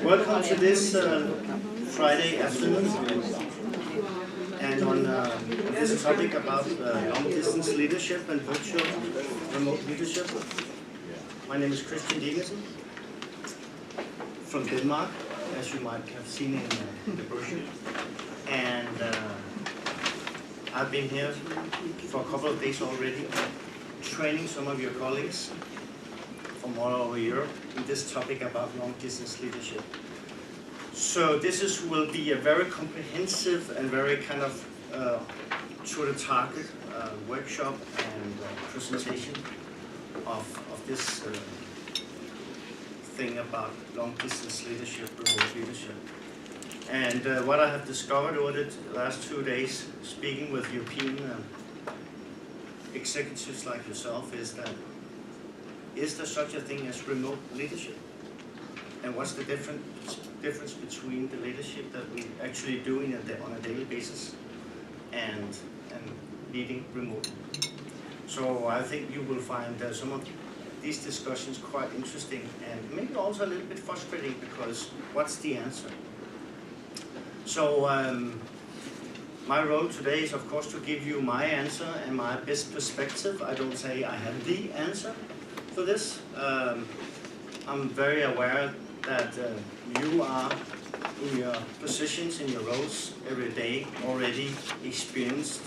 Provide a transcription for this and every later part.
Welcome to this Friday afternoon, and on this topic about long-distance leadership and virtual remote leadership. My name is Dinesen from Denmark, as you might have seen in the brochure, and I've been here for a couple of days already, training some of your colleagues from all over Europe in this topic about long-distance leadership. So this will be a very comprehensive and very kind of to the target workshop and presentation of this thing about long-distance leadership, remote leadership. And what I have discovered over the last 2 days, speaking with European executives like yourself, is there such a thing as remote leadership? And what's the difference between the leadership that we actually doing on a daily basis and leading remotely? So I think you will find some of these discussions quite interesting and maybe also a little bit frustrating, because what's the answer? So my role today is, of course, to give you my answer and my best perspective. I don't say I have the answer for this. I'm very aware that you are in your positions, in your roles every day, already experienced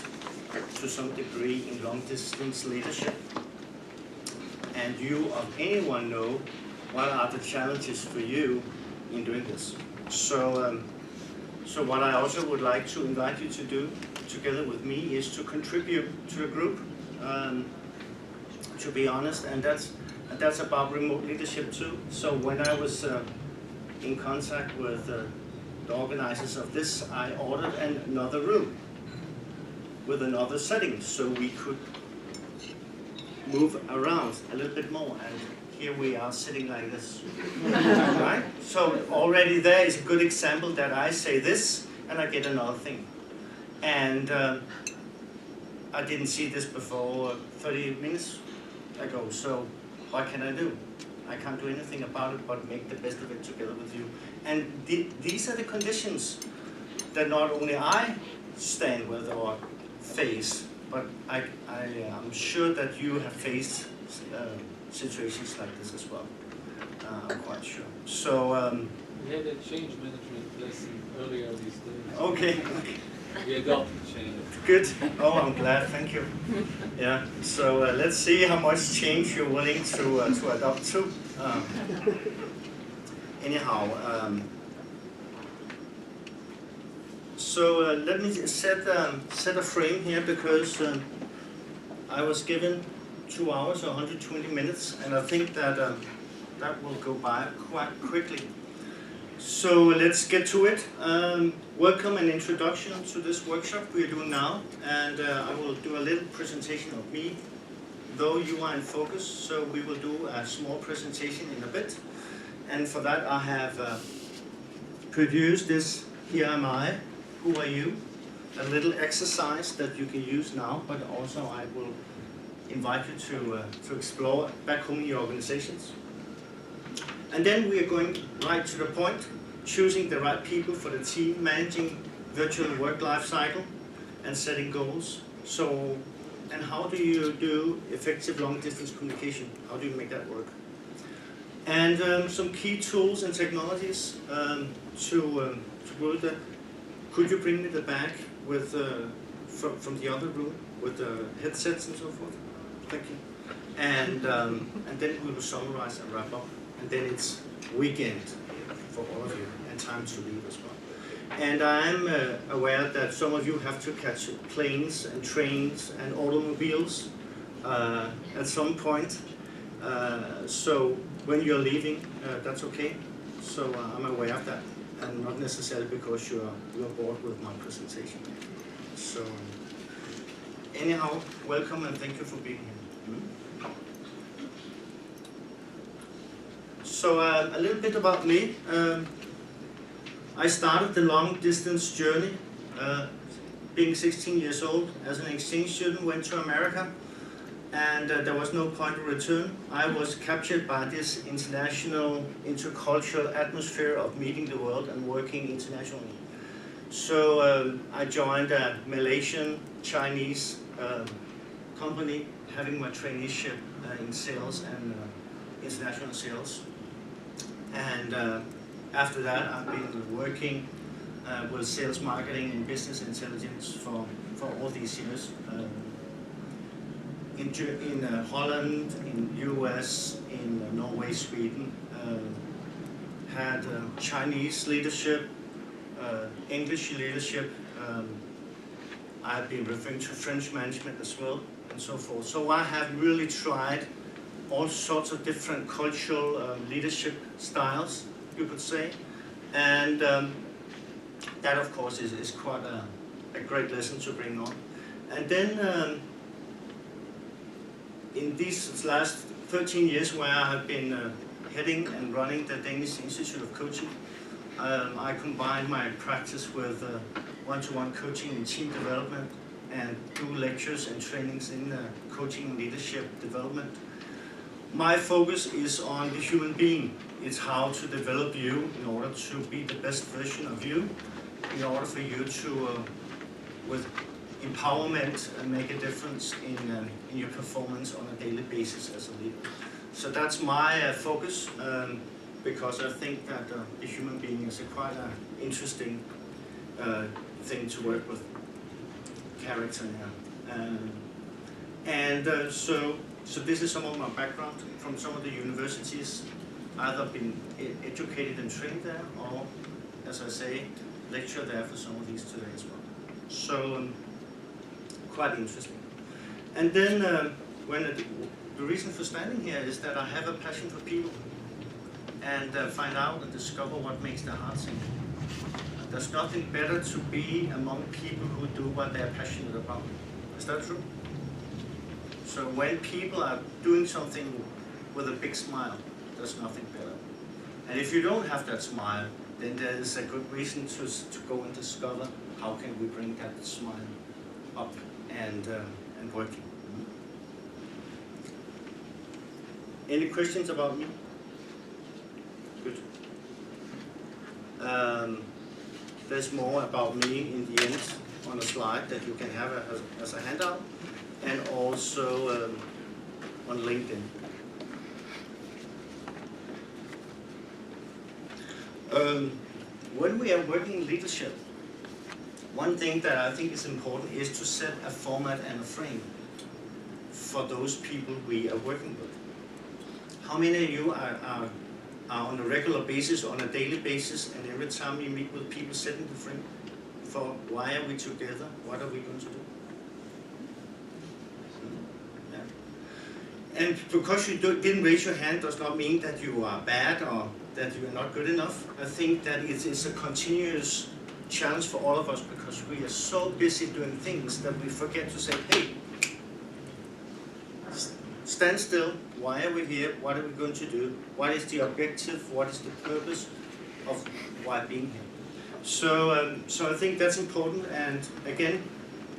to some degree in long-distance leadership. And you of anyone know what are the challenges for you in doing this. So what I also would like to invite you to do together with me is to contribute to the group, to be honest, and that's about remote leadership too. So when I was in contact with the organizers of this, I ordered another room with another setting so we could move around a little bit more. And here we are sitting like this, right? So already there is a good example that I say this and I get another thing. And I didn't see this before 30 minutes ago, so what can I do? I can't do anything about it but make the best of it together with you. And these are the conditions that not only I stand with or face, but I'm sure that you have faced situations like this as well. I'm quite sure. So we had a change management lesson earlier these days. Okay. We adopted change. Good. Oh, I'm glad. Thank you. Yeah. So let's see how much change you're willing to adopt to. Anyhow, so let me set a frame here, because I was given 2 hours or 120 minutes, and I think that that will go by quite quickly. So let's get to it. Welcome and introduction to this workshop we are doing now, and I will do a little presentation of me, though you are in focus, so we will do a small presentation in a bit. And for that I have produced this, here am I, who are you? A little exercise that you can use now, but also I will invite you to explore back home in your organizations. And then we are going right to the point, choosing the right people for the team, managing virtual work life cycle, and setting goals. So, and how do you do effective long-distance communication? How do you make that work? And some key tools and technologies to work that. Could you bring me the bag with from the other room with the headsets and so forth? Thank you. And then we will summarize and wrap up. And then it's weekend for all of you, and time to leave as well. And I'm aware that some of you have to catch planes and trains and automobiles at some point. So when you're leaving, that's okay. So I'm aware of that, and not necessarily because you're bored with my presentation. So anyhow, welcome and thank you for being here. So a little bit about me. I started the long-distance journey being 16 years old as an exchange student, went to America, and there was no point of return. I was captured by this international, intercultural atmosphere of meeting the world and working internationally. So I joined a Malaysian, Chinese company, having my traineeship in sales and international sales. And after that, I've been working with sales, marketing, and business intelligence for all these years. In Holland, in US, in Norway, Sweden, had Chinese leadership, English leadership. I've been referring to French management as well, and so forth. So I have really tried all sorts of different cultural leadership styles, you could say, and that of course is quite a great lesson to bring on. And then in these last 13 years where I have been heading and running the Danish Institute of Coaching, I combine my practice with one-to-one coaching and team development, and do lectures and trainings in coaching and leadership development. My focus is on the human being. It's how to develop you in order to be the best version of you, in order for you to, with empowerment, make a difference in your performance on a daily basis as a leader. So that's my focus, because I think that the human being is quite an interesting thing to work with, character. So this is some of my background from some of the universities. Either been educated and trained there, or, as I say, lecture there for some of these today as well. So quite interesting. And then the reason for standing here is that I have a passion for people, and find out and discover what makes their heart sing. There's nothing better to be among people who do what they're passionate about. Is that true? So when people are doing something with a big smile, there's nothing better. And if you don't have that smile, then there is a good reason to go and discover how can we bring that smile up and working. Any questions about me? Good. There's more about me in the end on a slide that you can have as a handout, and also on LinkedIn. When we are working in leadership, one thing that I think is important is to set a format and a frame for those people we are working with. How many of you are on a regular basis, on a daily basis, and every time you meet with people, setting the frame for why are we together, what are we going to do? Yeah. And because you didn't raise your hand does not mean that you are bad or that you are not good enough. I think that it is a continuous challenge for all of us, because we are so busy doing things that we forget to say, hey, stand still. Why are we here? What are we going to do? What is the objective? What is the purpose of why being here? So I think that's important. And again,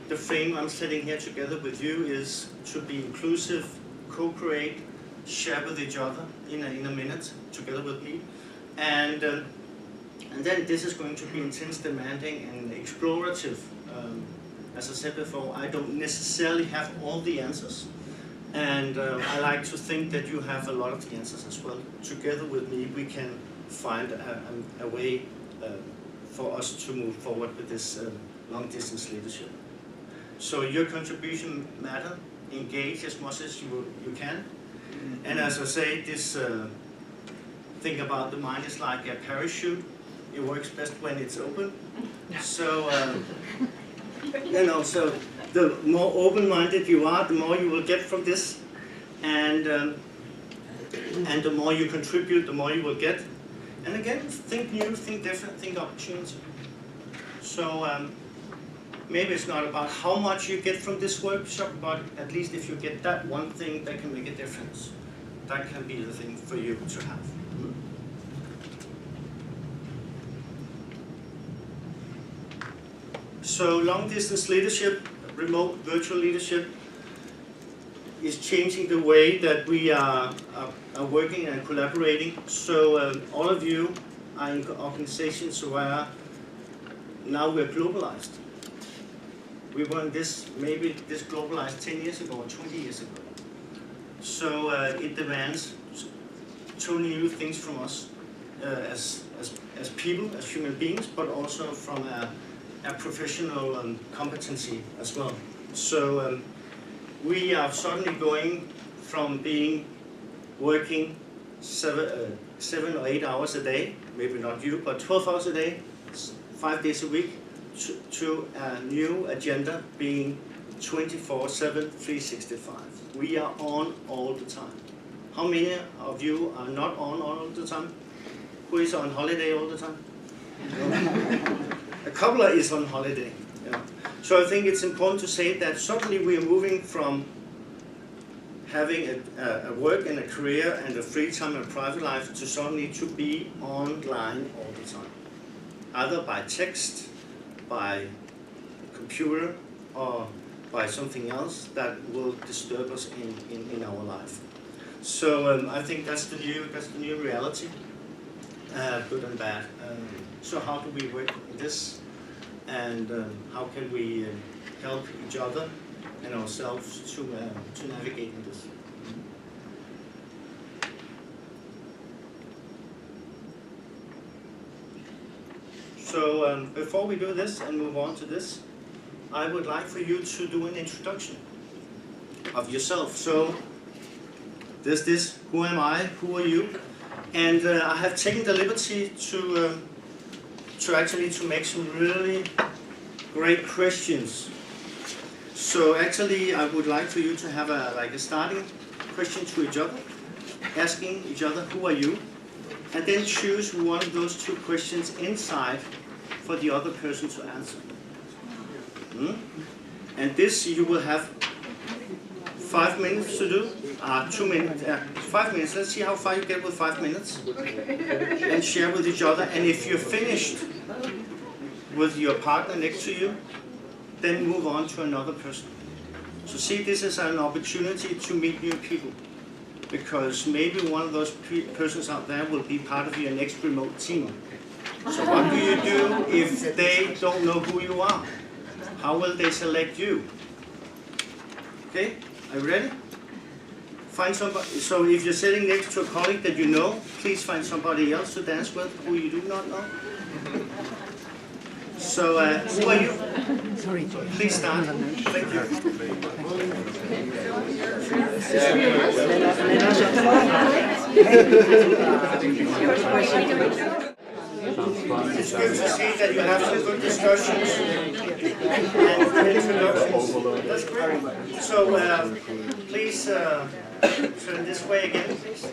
the frame I'm setting here together with you is to be inclusive, co-create, share with each other in a minute together with me. And then this is going to be intense, demanding, and explorative. As I said before, I don't necessarily have all the answers. And I like to think that you have a lot of the answers as well. Together with me, we can find a way for us to move forward with this long-distance leadership. So your contribution matter. Engage as much as you can. And as I say, this thing about the mind is like a parachute. It works best when it's open. So, so the more open-minded you are, the more you will get from this, and the more you contribute, the more you will get. And again, think new, think different, think opportunity. So maybe it's not about how much you get from this workshop, but at least if you get that one thing that can make a difference, that can be the thing for you to have. So long-distance leadership, remote virtual leadership, is changing the way that we are working and collaborating. So all of you are in organizations where now we're globalized. We weren't maybe this globalized 10 years ago or 20 years ago. So it demands totally new things from us as people, as human beings, but also from a professional competency as well. So we are suddenly going from working 7 or 8 hours a day, maybe not you, but 12 hours a day, 5 days a week, to a new agenda being 24/7, 365. We are on all the time. How many of you are not on all the time? Who is on holiday all the time? A couple is on holiday. You know. So I think it's important to say that suddenly we are moving from having a work and a career and a free time and private life to suddenly to be online all the time. Either by text, by computer, or by something else that will disturb us in our life. So I think that's the new reality, good and bad. So how do we work in this, and how can we help each other and ourselves to navigate in this? So before we do this and move on to this, I would like for you to do an introduction of yourself. So there's this, who am I, who are you? And I have taken the liberty to actually make some really great questions. So actually I would like for you to have a starting question to each other, asking each other, who are you? And then choose one of those two questions inside for the other person to answer. And this you will have 5 minutes to do. 2 minutes, 5 minutes. Let's see how far you get with 5 minutes. And share with each other. And if you're finished with your partner next to you, then move on to another person. So see, this is an opportunity to meet new people. Because maybe one of those persons out there will be part of your next remote team. So what do you do if they don't know who you are? How will they select you? Okay, are you ready? Find somebody. So if you're sitting next to a colleague that you know, please find somebody else to dance with who you do not know. So who are you? Sorry. Please stand. Thank you. It's good to see that you have some good discussions and introductions. That's great. So please turn this way again, please.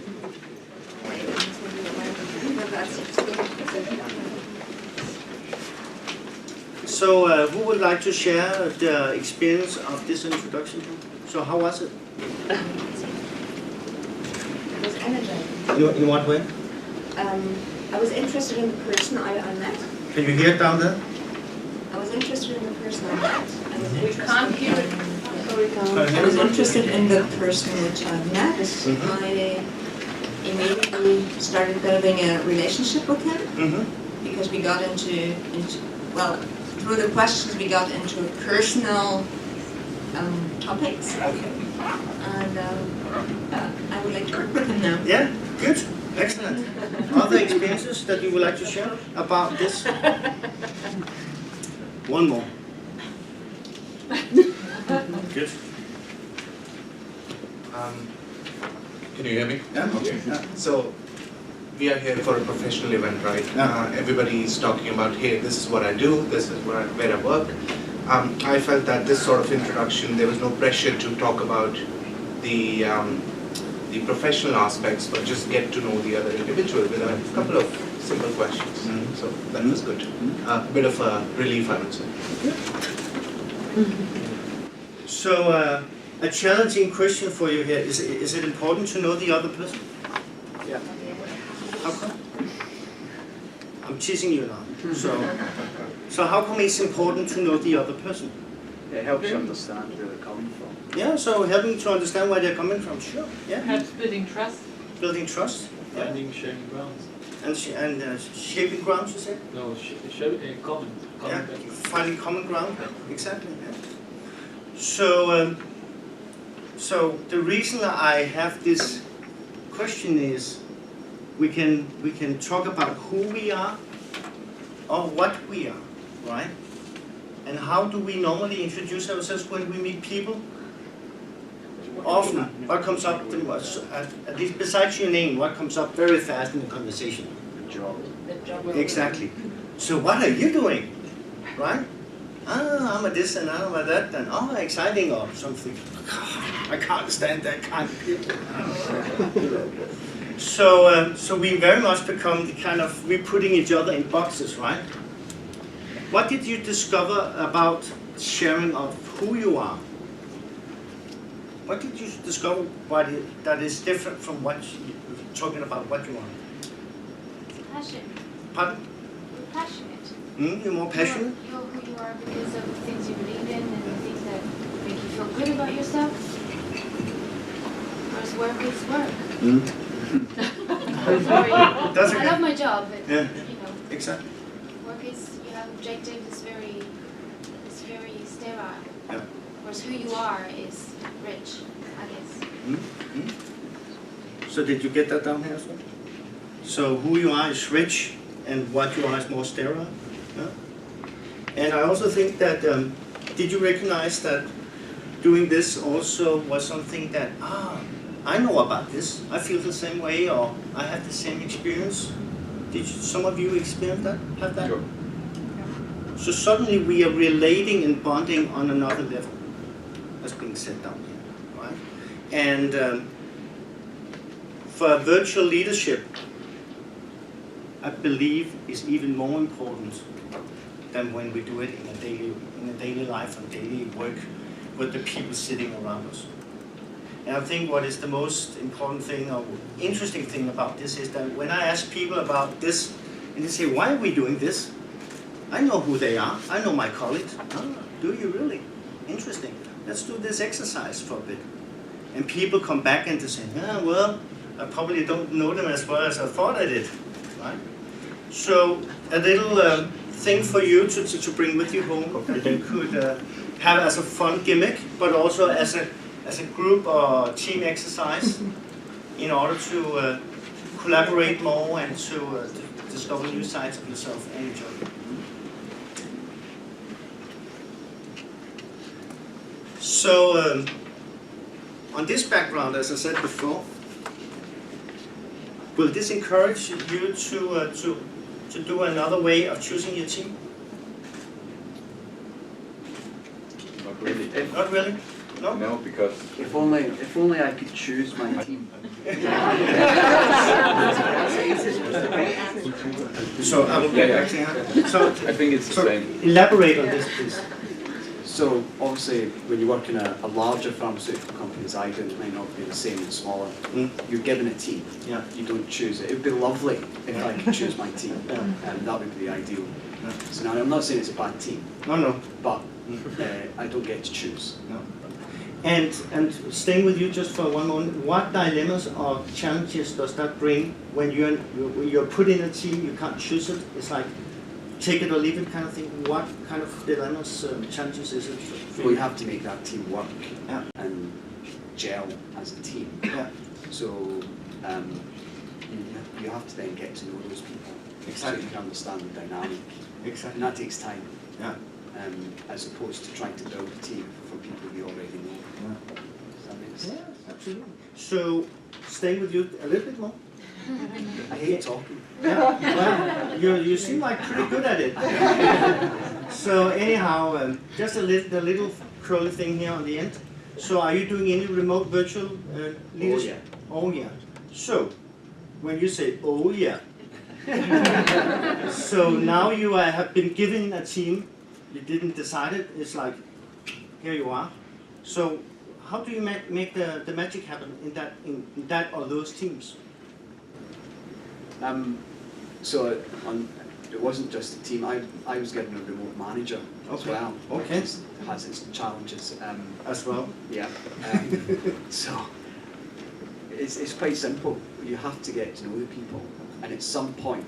So who would like to share the experience of this introduction? So how was it? It was energizing. In what way? I was interested in the person I met. Can you hear it down there? I was interested in the person I met. We can't hear it. I was interested in the person which I met. I immediately started building a relationship with him because we got into well, through the questions we got into personal topics. And I would like to work with him now. Yeah, good. Excellent. Other experiences that you would like to share about this? One more. Good. Can you hear me? Yeah. Okay. Yeah. So we are here for a professional event, right? Everybody is talking about, hey, this is what I do, this is where I work. I felt that this sort of introduction, there was no pressure to talk about the professional aspects, but just get to know the other individual with a couple of simple questions. So that was good. A bit of a relief, I would say. So a challenging question for you here, is it important to know the other person? Yeah. How come? I'm teasing you now. So how come it's important to know the other person? It helps you understand where they're coming from. Yeah, so helping to understand where they're coming from, sure. Yeah. Perhaps building trust. Building trust. Yeah. Finding sharing grounds. And shaping grounds, you say? No, common Yeah, basis. finding common ground, exactly. Yeah. So, so the reason I have this question is, we can talk about who we are or what we are, right? And how do we normally introduce ourselves when we meet people? Often, what comes up the most, at least besides your name, what comes up very fast in the conversation? The job. The job. Exactly. So what are you doing, right? I'm a this and I'm a that, and oh, exciting or something. I can't stand that kind of people. So we very much become the kind of, we're putting each other in boxes, right? What did you discover about sharing of who you are? What did you discover that is different from what you're talking about what you are? Passion. Pardon? You're passionate. You're more passionate? You're who you are because of the things you believe in and the things that make you feel good about yourself. Whereas work is work. Sorry. That's I okay. love my job, but Yeah. you know, Exactly. work is, you have objectives, it's very sterile. Yeah. Whereas who you are is rich, I guess. So did you get that down here as well? So who you are is rich, and what you are is more sterile. Yeah? And I also think that, did you recognize that doing this also was something that, I know about this, I feel the same way, or I have the same experience? Did some of you experience that, have that? Sure. So suddenly we are relating and bonding on another level, that's being said down here, right? And for virtual leadership, I believe is even more important than when we do it in a daily life and daily work with the people sitting around us. And I think what is the most important thing or interesting thing about this is that when I ask people about this and they say, why are we doing this? I know who they are. I know my colleagues. Do you really? Interesting. Let's do this exercise for a bit. And people come back and they say, well, I probably don't know them as well as I thought I did. Right? So a little thing for you to bring with you home that you could have as a fun gimmick, but also as a group or team exercise in order to collaborate more and to discover new sides of yourself and each other. So on this background, as I said before, will this encourage you to do another way of choosing your team? Not really. Not really? No? No, because If only I could choose my team. So I will get back to you. So I think it's the so same. elaborate on this, please. So obviously, when you work in a larger pharmaceutical company, as I do, it might not be the same in smaller. You're given a team. Yeah. You don't choose it. It would be lovely if I could choose my team, Yeah. and that would be the ideal. Yeah. So now I'm not saying it's a bad team, No. but I don't get to choose. No. And staying with you just for one moment, what dilemmas or challenges does that bring when you're put in a team, you can't choose it? It's like take it or leave it kind of thing. What kind of dilemmas, challenges is it for Well, you? you have to make that team work Yeah. and gel as a team. Yeah. So you have to then get to know those people, Exactly. so you can understand the dynamic, Exactly. and that takes time. Yeah. As opposed to trying to build a team from people you already know. Yeah. Does that make sense? Yeah, absolutely. So staying with you a little bit more. I hate talking. Yeah. Well, you seem like pretty good at it. So anyhow, just the little curly thing here on the end. So are you doing any remote virtual leadership? Oh yeah. So when you say oh yeah, so now you have been given a team. You didn't decide it. It's like here you are. So how do you make the magic happen in that or those teams? So it wasn't just the team. I was given a remote manager as Okay. well. Okay. Which has its challenges. As well. Yeah. So it's quite simple. You have to get to know the people, and at some point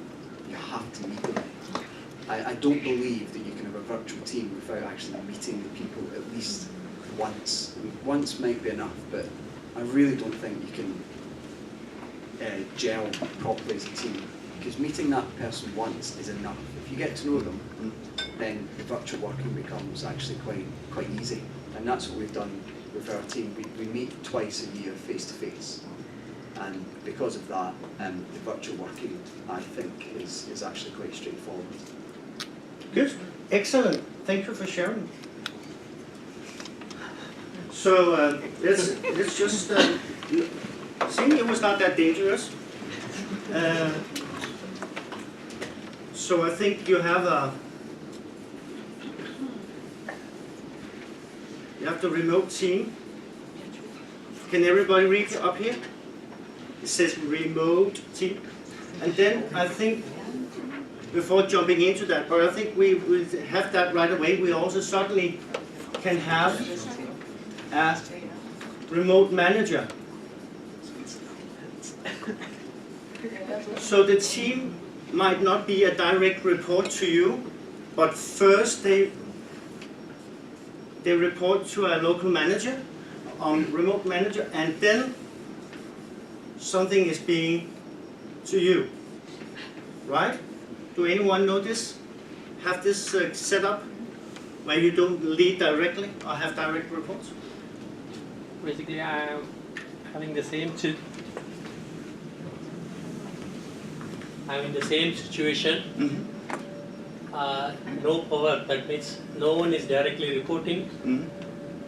you have to meet them. I don't believe that you can have a virtual team without actually meeting the people at least once. Once might be enough, but I really don't think you can gel properly as a team, because meeting that person once is enough. If you get to know them, then the virtual working becomes actually quite easy, and that's what we've done with our team. We meet twice a year face to face, and because of that, the virtual working, I think, is actually quite straightforward. Good, excellent. Thank you for sharing. So let's just see. It was not that dangerous. So I think you have the remote team. Can everybody read up here? It says remote team, and then I think, before jumping into that, but I think we will have that right away. We also certainly can have a remote manager. So the team might not be a direct report to you, but first they report to a local manager, remote manager, and then something is being to you, right? Do anyone know this? Have this set up where you don't lead directly or have direct reports? Basically, I am having the same I'm in the same situation. No power, that means no one is directly reporting.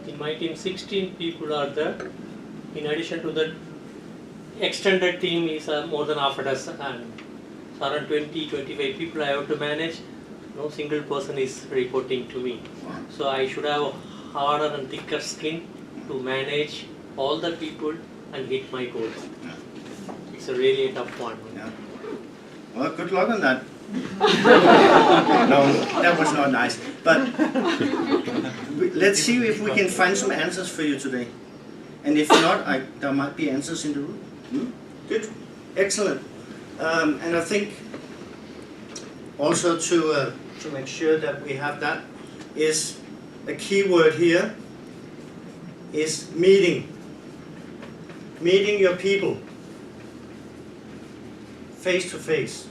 In my team, 16 people are there. In addition to that, extended team is more than half a dozen, and around 20-25 people I have to manage. No single person is reporting to me. So I should have a harder and thicker skin to manage all the people and hit my goals. It's a really tough one. Yeah. Well, good luck on that. No, that was not nice. But let's see if we can find some answers for you today. And if not, there might be answers in the room. Good, excellent. And I think also to make sure that we have that is a key word here is meeting. Meeting your people face to face.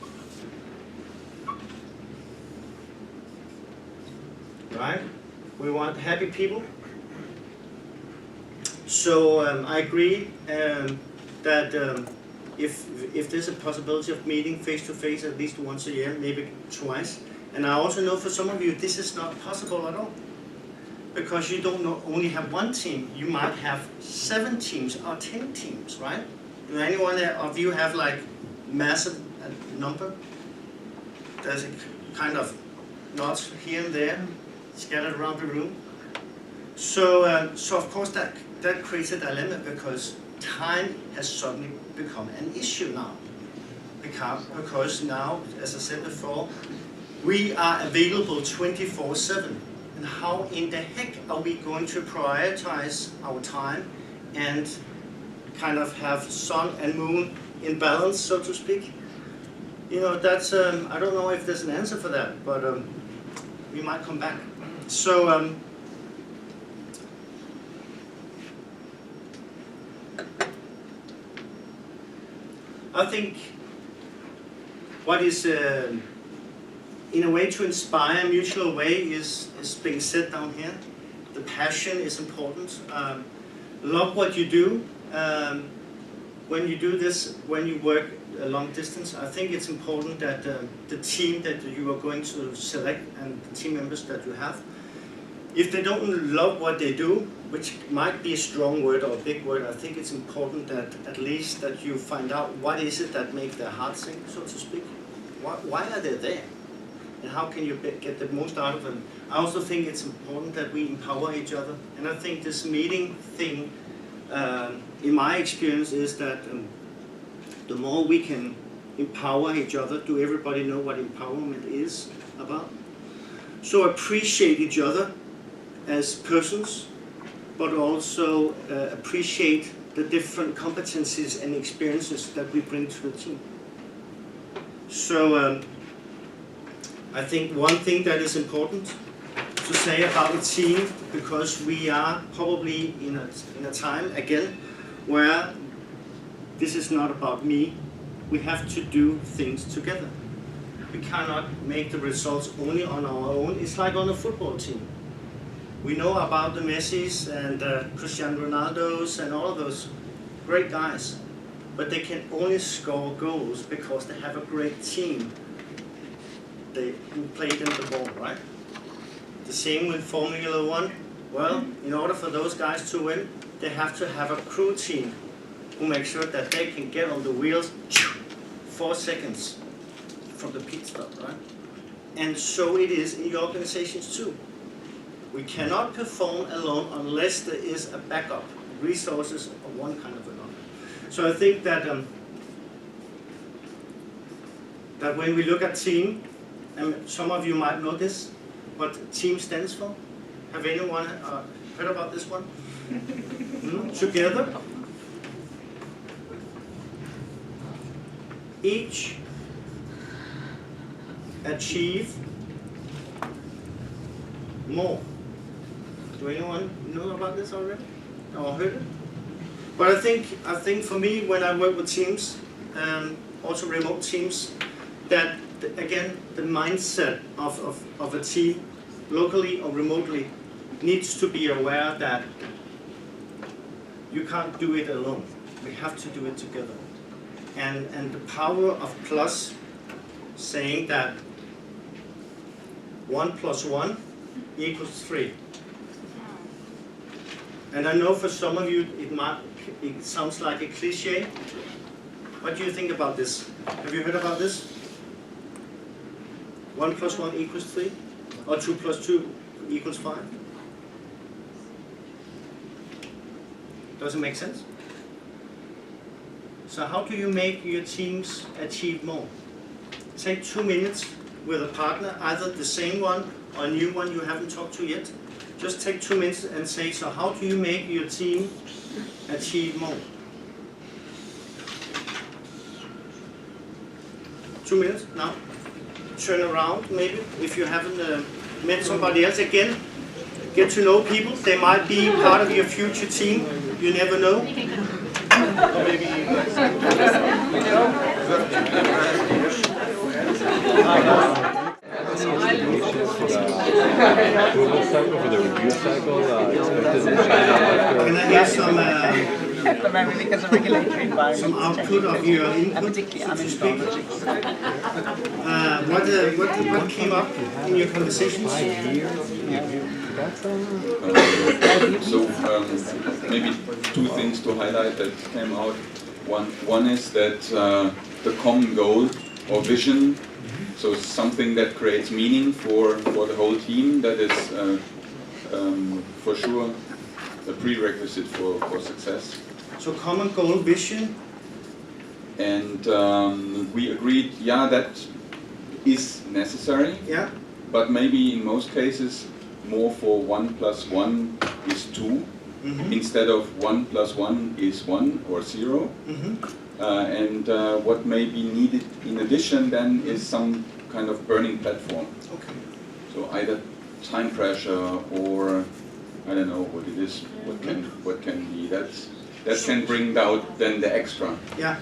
Right? We want happy people. So I agree that if there's a possibility of meeting face to face at least once a year, maybe twice. And I also know for some of you this is not possible at all, because you don't only have one team, you might have 7 teams or 10 teams, right? Do anyone of you have like massive number? There's a kind of knots here and there scattered around the room. So of course that creates a dilemma, because time has suddenly become an issue now. Because now, as I said before, we are available 24/7. And how in the heck are we going to prioritize our time and kind of have sun and moon in balance, so to speak? You know, that's, I don't know if there's an answer for that, but we might come back. So, I think what is, in a way, to inspire a mutual way is being said down here. The passion is important. Love what you do. When you do this, when you work a long distance, I think it's important that the team that you are going to select and the team members that you have, if they don't love what they do, which might be a strong word or a big word, I think it's important that at least that you find out what is it that makes their heart sing, so to speak. Why are they there? And how can you get the most out of them? I also think it's important that we empower each other. And I think this meeting thing, in my experience, is that the more we can empower each other. Do everybody know what empowerment is about? So appreciate each other as persons, but also appreciate the different competencies and experiences that we bring to the team. So I think one thing that is important to say about a team, because we are probably in a time again where this is not about me. We have to do things together. We cannot make the results only on our own. It's like on a football team. We know about the Messis and Cristiano Ronaldos and all of those great guys, but they can only score goals because they have a great team who played them the ball, right? The same with Formula 1. Well, in order for those guys to win, they have to have a crew team who make sure that they can get on the wheels 4 seconds from the pit stop, right? And so it is in your organizations too. We cannot perform alone unless there is a backup, resources of one kind of another. So I think that that when we look at team, and some of you might know this, what team stands for. Have anyone heard about this one? Together. Each achieve more. Do anyone know about this already? Or heard it? But I think for me, when I work with teams, also remote teams, that again the mindset of a team, locally or remotely, needs to be aware that you can't do it alone. We have to do it together. And the power of plus, saying that 1 + 1 = 3. And I know for some of you it sounds like a cliche. What do you think about this? Have you heard about this? 1 + 1 = 3? Or 2 + 2 = 5? Does it make sense? So how do you make your teams achieve more? Take 2 minutes with a partner, either the same one or a new one you haven't talked to yet. Just take 2 minutes and say, so how do you make your team achieve more? 2 minutes now. Turn around maybe, if you haven't met somebody else again. Get to know people. They might be part of your future team. You never know. Or maybe approval cycle for the review cycle expected in China Can I hear some primarily because of regulatory environment. some output of your input, particularly so to speak? What came up in your conversations? Maybe 2 things to highlight that came out. One is that the common goal or vision, so something that creates meaning for the whole team, that is for sure a prerequisite for success. So common goal, vision. And we agreed, yeah, that is necessary. Yeah. But maybe in most cases more for 1 + 1 is 2, instead of 1 + 1 is 1 or 0. And what may be needed in addition then is some kind of burning platform. Okay. So either time pressure or I don't know what it is, what can be that can bring out then the extra. Yeah.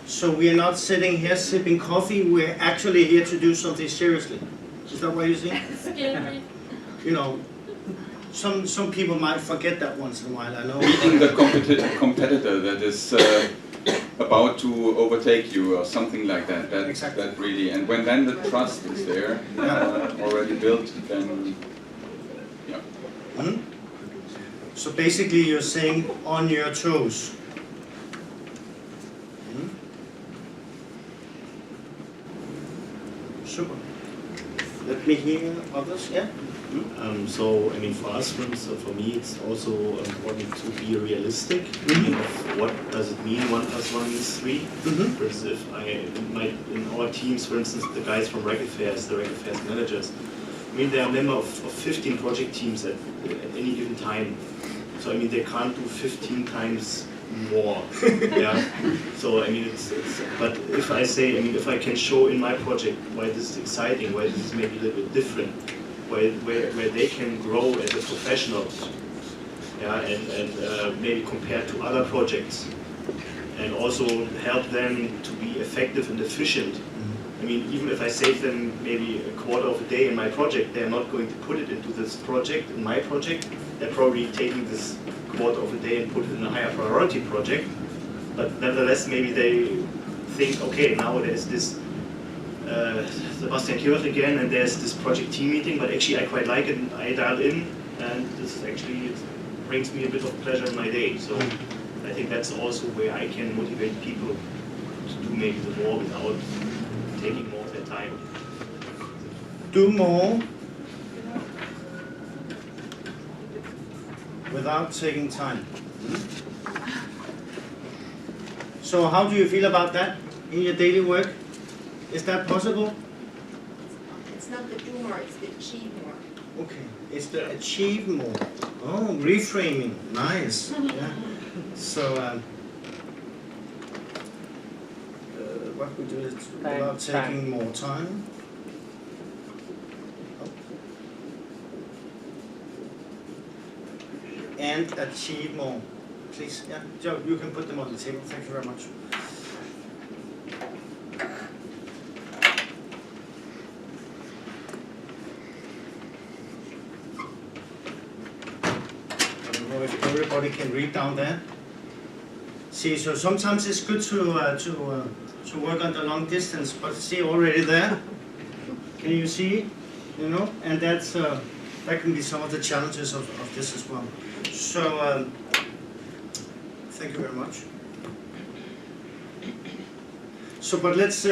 So we are not sitting here sipping coffee, we're actually here to do something seriously. Is that what you see? You know, some people might forget that once in a while, I know. Beating the competitor that is about to overtake you or something like that. Exactly. That really, and when then the trust is there, already built, then yeah. So basically you're saying on your toes. Super. Let me hear others, yeah? So, I mean, for us, for me, it's also important to be realistic. I mean, of what does it mean 1 + 1 is 3? For instance, in our teams, for instance, the guys from Reg Affairs, the Reg Affairs managers, I mean, they are a member of 15 project teams at any given time. So, I mean, they can't do 15 times more. Yeah. So, I mean, but if I say, I mean, if I can show in my project why this is exciting, why this is maybe a little bit different, where they can grow as a professional, yeah, and maybe compared to other projects, and also help them to be effective and efficient. I mean, even if I save them maybe a quarter of a day in my project, they're not going to put it into this project, in my project. They're probably taking this quarter of a day and put it in a higher priority project. But nevertheless, maybe they think, okay, now there's this Sebastian Kirch again, and there's this project team meeting, but actually I quite like it, and I dial in, and this is actually, it brings me a bit of pleasure in my day. So I think that's also where I can motivate people to do maybe the more without taking more of their time. Do more without taking time. So how do you feel about that in your daily work? Is that possible? It's not the do more, it's the achieve more. Okay, it's the achieve more. Oh, reframing, nice. Yeah. So what we do is without taking more time. And achieve more. Please, yeah, Joe, you can put them on the table. Thank you very much. I don't know if everybody can read down there. See, so sometimes it's good to work on the long distance, but see already there. Can you see? You know, and that's that can be some of the challenges of this as well. So, thank you very much. So, but let's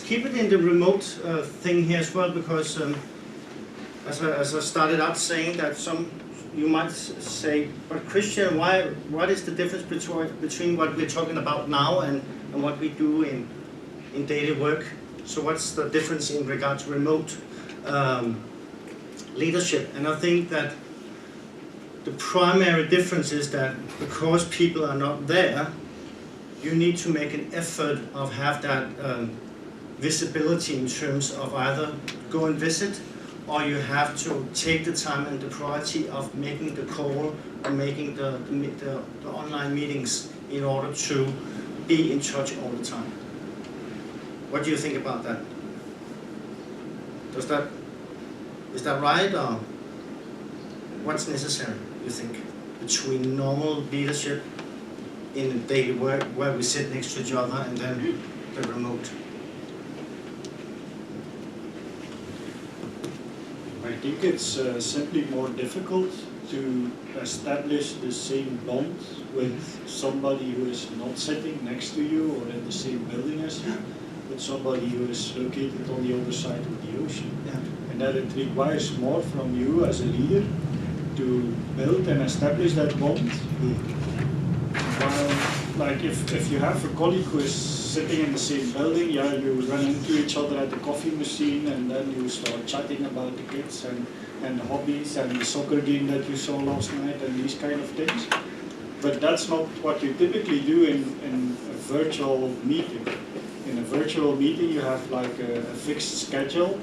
keep it in the remote thing here as well, because as I started out saying that you might say, but Christian, what is the difference between what we're talking about now and what we do in daily work? So, what's the difference in regard to remote leadership? And I think that the primary difference is that because people are not there, you need to make an effort of have that visibility in terms of either go and visit, or you have to take the time and the priority of making the call or making the online meetings in order to be in touch all the time. What do you think about that? Is that right, or what's necessary, you think, between normal leadership in daily work where we sit next to each other and then the remote? I think it's simply more difficult to establish the same bond with somebody who is not sitting next to you or in the same building as you, but somebody who is located on the other side of the ocean. Yeah. And that it requires more from you as a leader to build and establish that bond. While, like if you have a colleague who is sitting in the same building, yeah, you run into each other at the coffee machine, and then you start chatting about the kids and the hobbies and the soccer game that you saw last night and these kind of things. But that's not what you typically do in a virtual meeting. In a virtual meeting, you have like a fixed schedule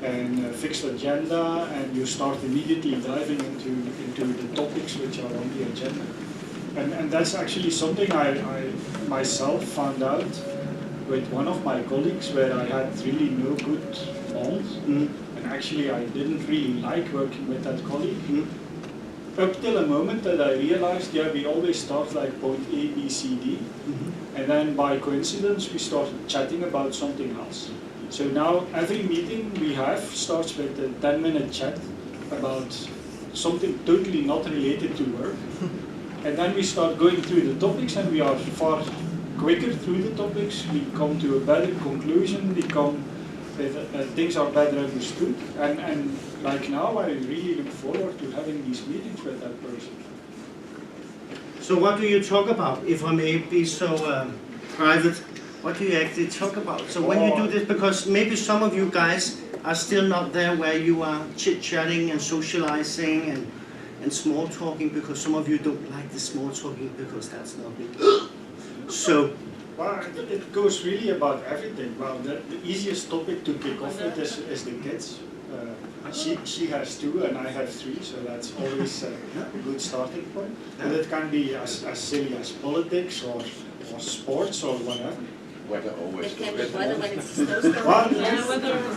and a fixed agenda, and you start immediately diving into the topics which are on the agenda. And that's actually something I myself found out with one of my colleagues, where I had really no good bond, and actually I didn't really like working with that colleague. Up till a moment that I realized, yeah, we always start like point A, B, C, D, and then by coincidence we started chatting about something else. So now every meeting we have starts with a 10-minute chat about something totally not related to work. And then we start going through the topics, and we are far quicker through the topics. We come to a better conclusion, we come things are better understood. And like now, I really look forward to having these meetings with that person. So what do you talk about, if I may be so private? What do you actually talk about? So when you do this, because maybe some of you guys are still not there where you are chit-chatting and socializing and small talking, because some of you don't like the small talking because that's not good. So, well, it goes really about everything. Well, the easiest topic to kick off with is the kids. She has 2 and I have 3, so that's always a good starting point. But it can be as silly as politics or sports or whatever. Weather always. It can be weather when it's snowstorm.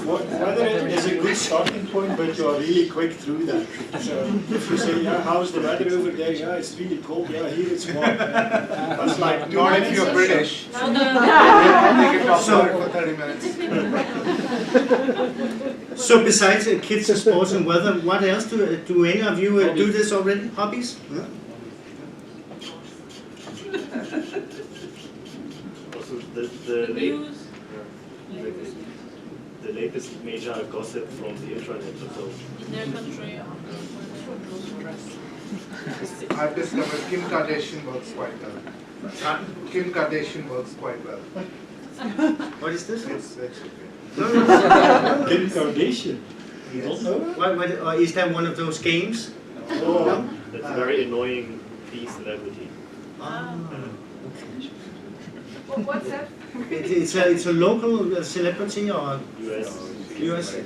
Weather is a good starting point, but you are really quick through that. So if you say, yeah, how's the weather over there? Yeah, it's really cold. Yeah, here it's warm. That's like 2 Not minutes. if you're British. No. They can talk about it for 30 minutes. so besides kids and sports and weather, what else do any of you do this already? Hobbies? Yeah. The latest major gossip from the intranet. So. In their country. I've discovered Kim Kardashian works quite well. Kim Kardashian works quite well. What is this? It's Kim Kardashian. You don't know? Is that one of those games? No. That's a very annoying celebrity. What's that? It's a local celebrity or US?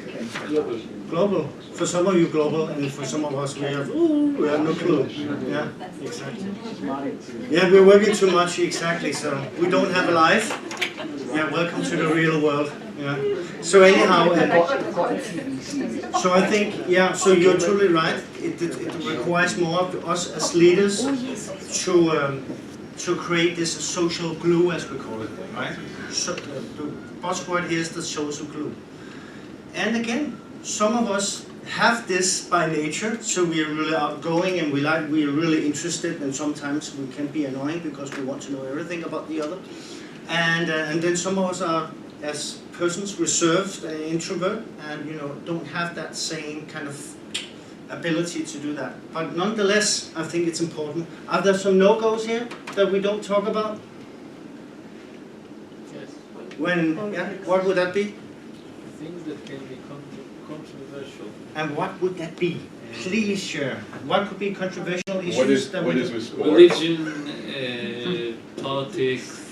Global. For some of you global, and for some of us we have no clue. Yeah, exactly. Yeah, we're working too much, exactly, so we don't have a life. Yeah, welcome to the real world. Yeah. So anyhow, so I think, yeah, so you're totally right. It requires more of us as leaders to create this social glue, as we call it, right? So the buzzword here is the social glue. And again, some of us have this by nature, so we are really outgoing and we are really interested, and sometimes we can be annoying because we want to know everything about the other. And then some of us are, as persons, reserved and introvert, and don't have that same kind of ability to do that. But nonetheless, I think it's important. Are there some no-goes here that we don't talk about? Yes. What would that be? Things that can be controversial. And what would that be? Please share. What could be controversial issues? What is with sport? Religion, politics,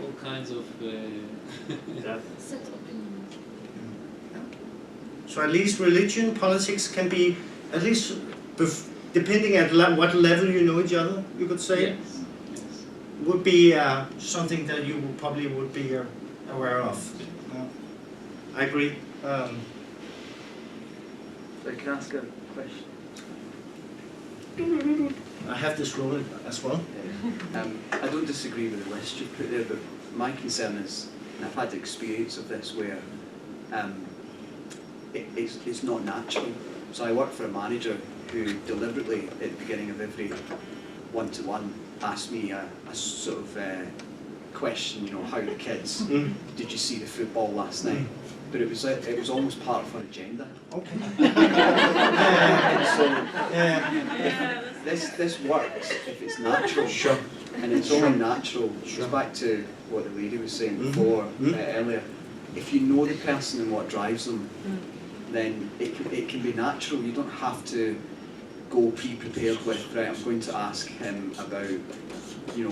all kinds of. So at least religion, politics can be, at least depending at what level you know each other, you could say, Yes. would be something that you probably would be aware of. I agree. So can I ask a question? I have this role as well. I don't disagree with the list you put there, but my concern is, and I've had experience of this where it's not natural. So I work for a manager who deliberately at the beginning of every one-to-one asked me a sort of question, how are the kids? Did you see the football last night? But it was almost part of her agenda. Okay. So this works if it's natural. Sure. And it's only natural. Goes back to what the lady was saying before earlier. If you know the person and what drives them, then it can be natural. You don't have to go pre-prepared with, right, I'm going to ask him about,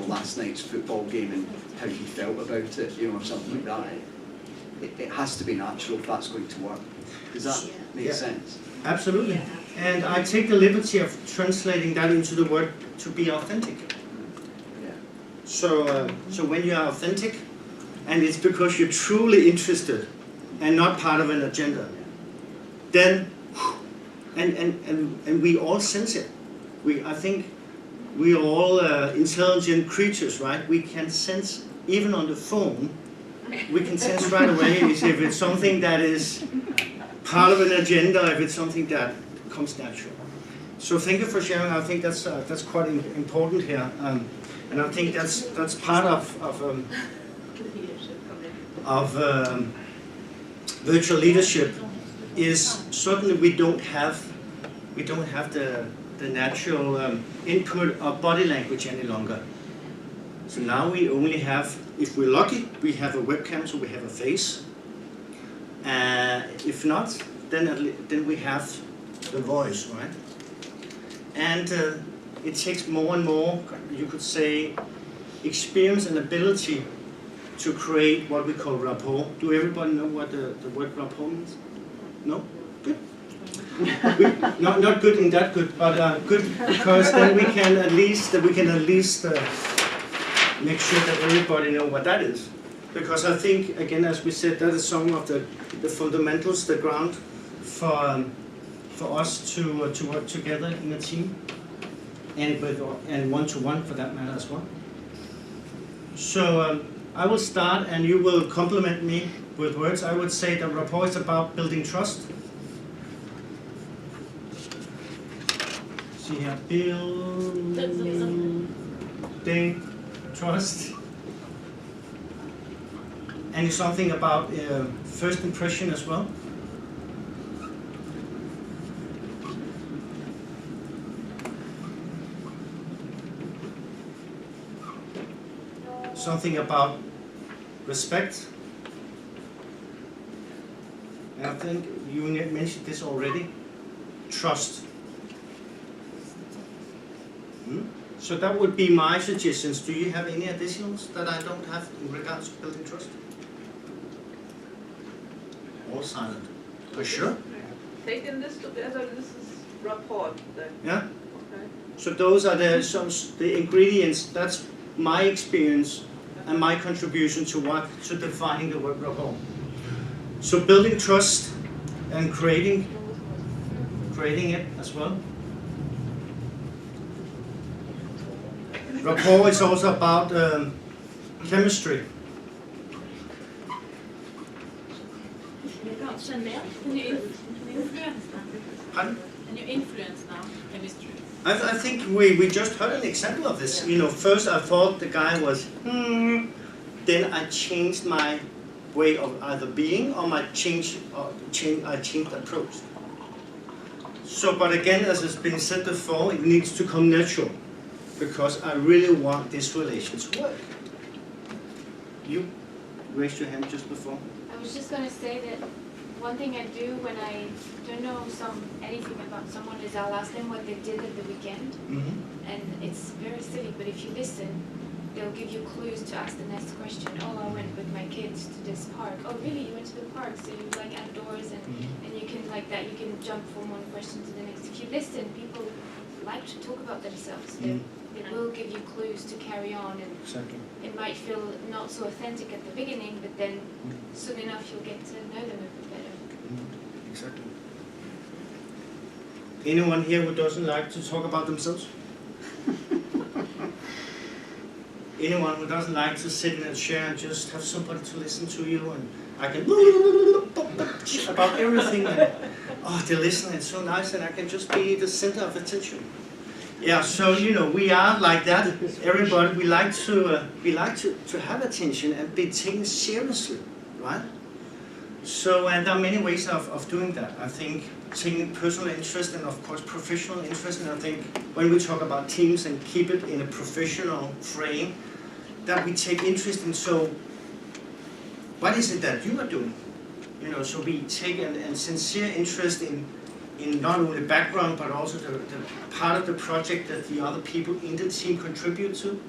last night's football game and how he felt about it, or something like that. It has to be natural if that's going to work. Does that make sense? Absolutely. And I take the liberty of translating that into the word to be authentic. Yeah. So when you are authentic, and it's because you're truly interested and not part of an agenda, then, and we all sense it. I think we are all intelligent creatures, right? We can sense, even on the phone, we can sense right away if it's something that is part of an agenda, if it's something that comes natural. So thank you for sharing. I think that's quite important here, and I think that's part of of virtual leadership is certainly we don't have the natural input of body language any longer. So now we only have, if we're lucky, we have a webcam, so we have a face. If not, then we have the voice, right? And it takes more and more, you could say, experience and ability to create what we call rapport. Do everybody know what the word rapport means? No? Good. Not good in that good, but good because then we can at least make sure that everybody know what that is. Because I think, again, as we said, that is some of the fundamentals, the ground for us to work together in a team, and one-to-one for that matter as well. So I will start, and you will complement me with words. I would say that rapport is about building trust. See here, building trust. And it's something about first impression as well. Something about respect. And I think you mentioned this already. Trust. So that would be my suggestions. Do you have any additionals that I don't have in regards to building trust? All silent. For sure. Taking this together, this is rapport then. Yeah. Okay. So those are the ingredients. That's my experience and my contribution to defining the word rapport. So building trust and creating it as well. Rapport is also about chemistry. Can you influence now? Pardon? Can you influence now chemistry? I think we just heard an example of this. You know, first I thought the guy was then I changed my way of either being or I changed approach. So, but again, as has been said before, it needs to come natural because I really want this relation to work. You raised your hand just before. I was just going to say that one thing I do when I don't know anything about someone is I'll ask them what they did at the weekend. And it's very silly, but if you listen, they'll give you clues to ask the next question. Oh, I went with my kids to this park. Oh, really? You went to the park? So you like outdoors, and you can like that. You can jump from one question to the next. If you listen, people like to talk about themselves. They will give you clues to carry on, and it might feel not so authentic at the beginning, but then soon enough you'll get to know them a bit better. Exactly. Anyone here who doesn't like to talk about themselves? Anyone who doesn't like to sit in a chair and just have somebody to listen to you, and I can about everything, and they listen, it's so nice, and I can just be the center of attention. Yeah, so you know we are like that. Everybody, we like to have attention and be taken seriously, right? So, and there are many ways of doing that. I think taking personal interest and of course professional interest. And I think when we talk about teams and keep it in a professional frame, that we take interest in. So, what is it that you are doing? You know, so we take a sincere interest in not only background but also the part of the project that the other people in the team contribute to,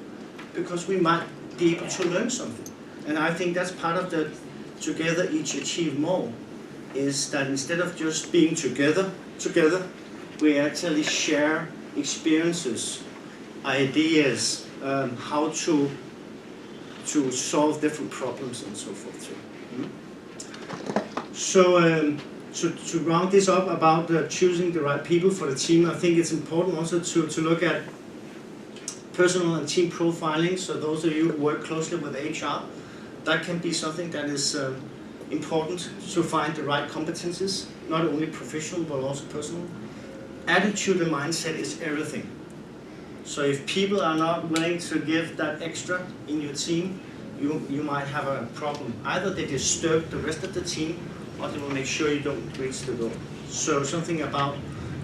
because we might be able to learn something. And I think that's part of the together each achieve more, is that instead of just being together, we actually share experiences, ideas, how to solve different problems and so forth too. So to round this up about choosing the right people for the team, I think it's important also to look at personal and team profiling. So those of you who work closely with HR, that can be something that is important to find the right competences, not only professional but also personal. Attitude and mindset is everything. So if people are not willing to give that extra in your team, you might have a problem. Either they disturb the rest of the team, or they will make sure you don't reach the goal. So something about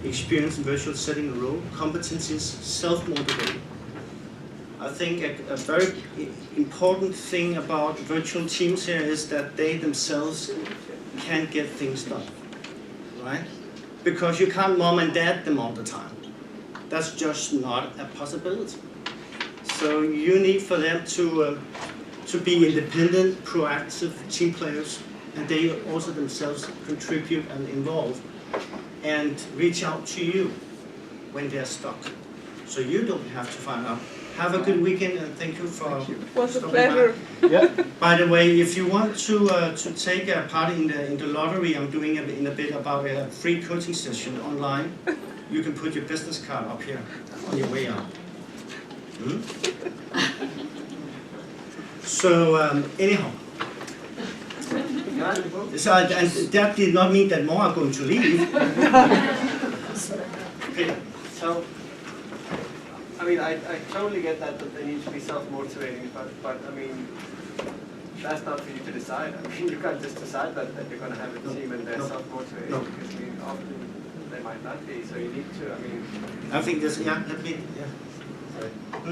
experience in virtual setting a role, competencies, self-motivated. I think a very important thing about virtual teams here is that they themselves can get things done, right? Because you can't mom and dad them all the time. That's just not a possibility. So you need for them to be independent, proactive team players, and they also themselves contribute and involve and reach out to you when they're stuck. So you don't have to find out. Have a good weekend and thank you for It was a stopping pleasure. by. By the way, if you want to take a part in the lottery, I'm doing in a bit about a free coaching session online. You can put your business card up here on your way out. Hmm? So anyhow, so, and that did not mean that more are going to leave. Okay. So, I mean, I totally get that they need to be self-motivating, but I mean, that's not for you to decide. I mean, you can't just decide that you're going to have a team and they're self-motivated, because I mean, often they might not be, so you need to, I mean... I think this, let me, Sorry.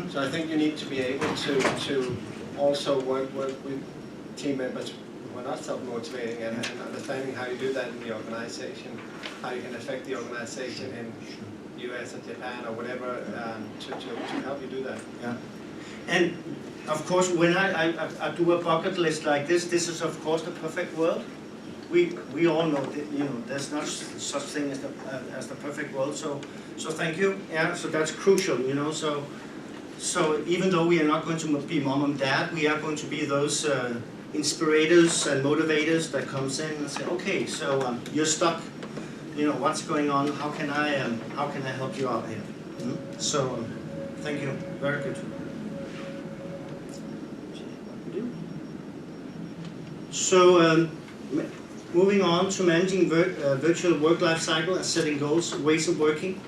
So I think you need to be able to also work with team members who are not self-motivating and understanding how you do that in the organization, how you can affect the organization in US or Japan or whatever to help you do that. Yeah. And of course, when I do a bucket list like this is of course the perfect world. We all know that there's not such thing as the perfect world. So thank you. Yeah. So that's crucial. So even though we are not going to be mom and dad, we are going to be those inspirators and motivators that comes in and say, okay, so you're stuck. What's going on? How can I help you out here? So thank you. Very good. So moving on to managing virtual work life cycle and setting goals, ways of working.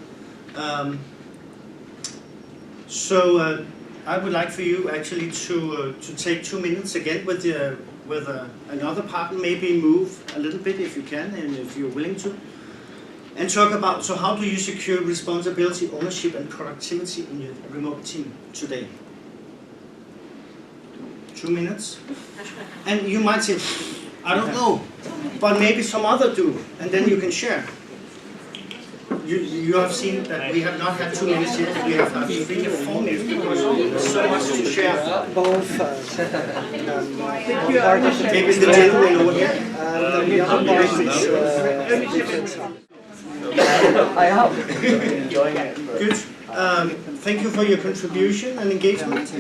So I would like for you actually to take 2 minutes again with another partner, maybe move a little bit if you can and if you're willing to, and talk about, so how do you secure responsibility, ownership and productivity in your remote team today? 2 minutes? And you might say, I don't know, but maybe some other do, and then you can share. You have seen that we have not had 2 minutes yet, we have had 3 or 4 minutes because there's so much to share. Both. Maybe the gentleman over here. The other part is I am enjoying it. Good. Thank you for your contribution and engagement.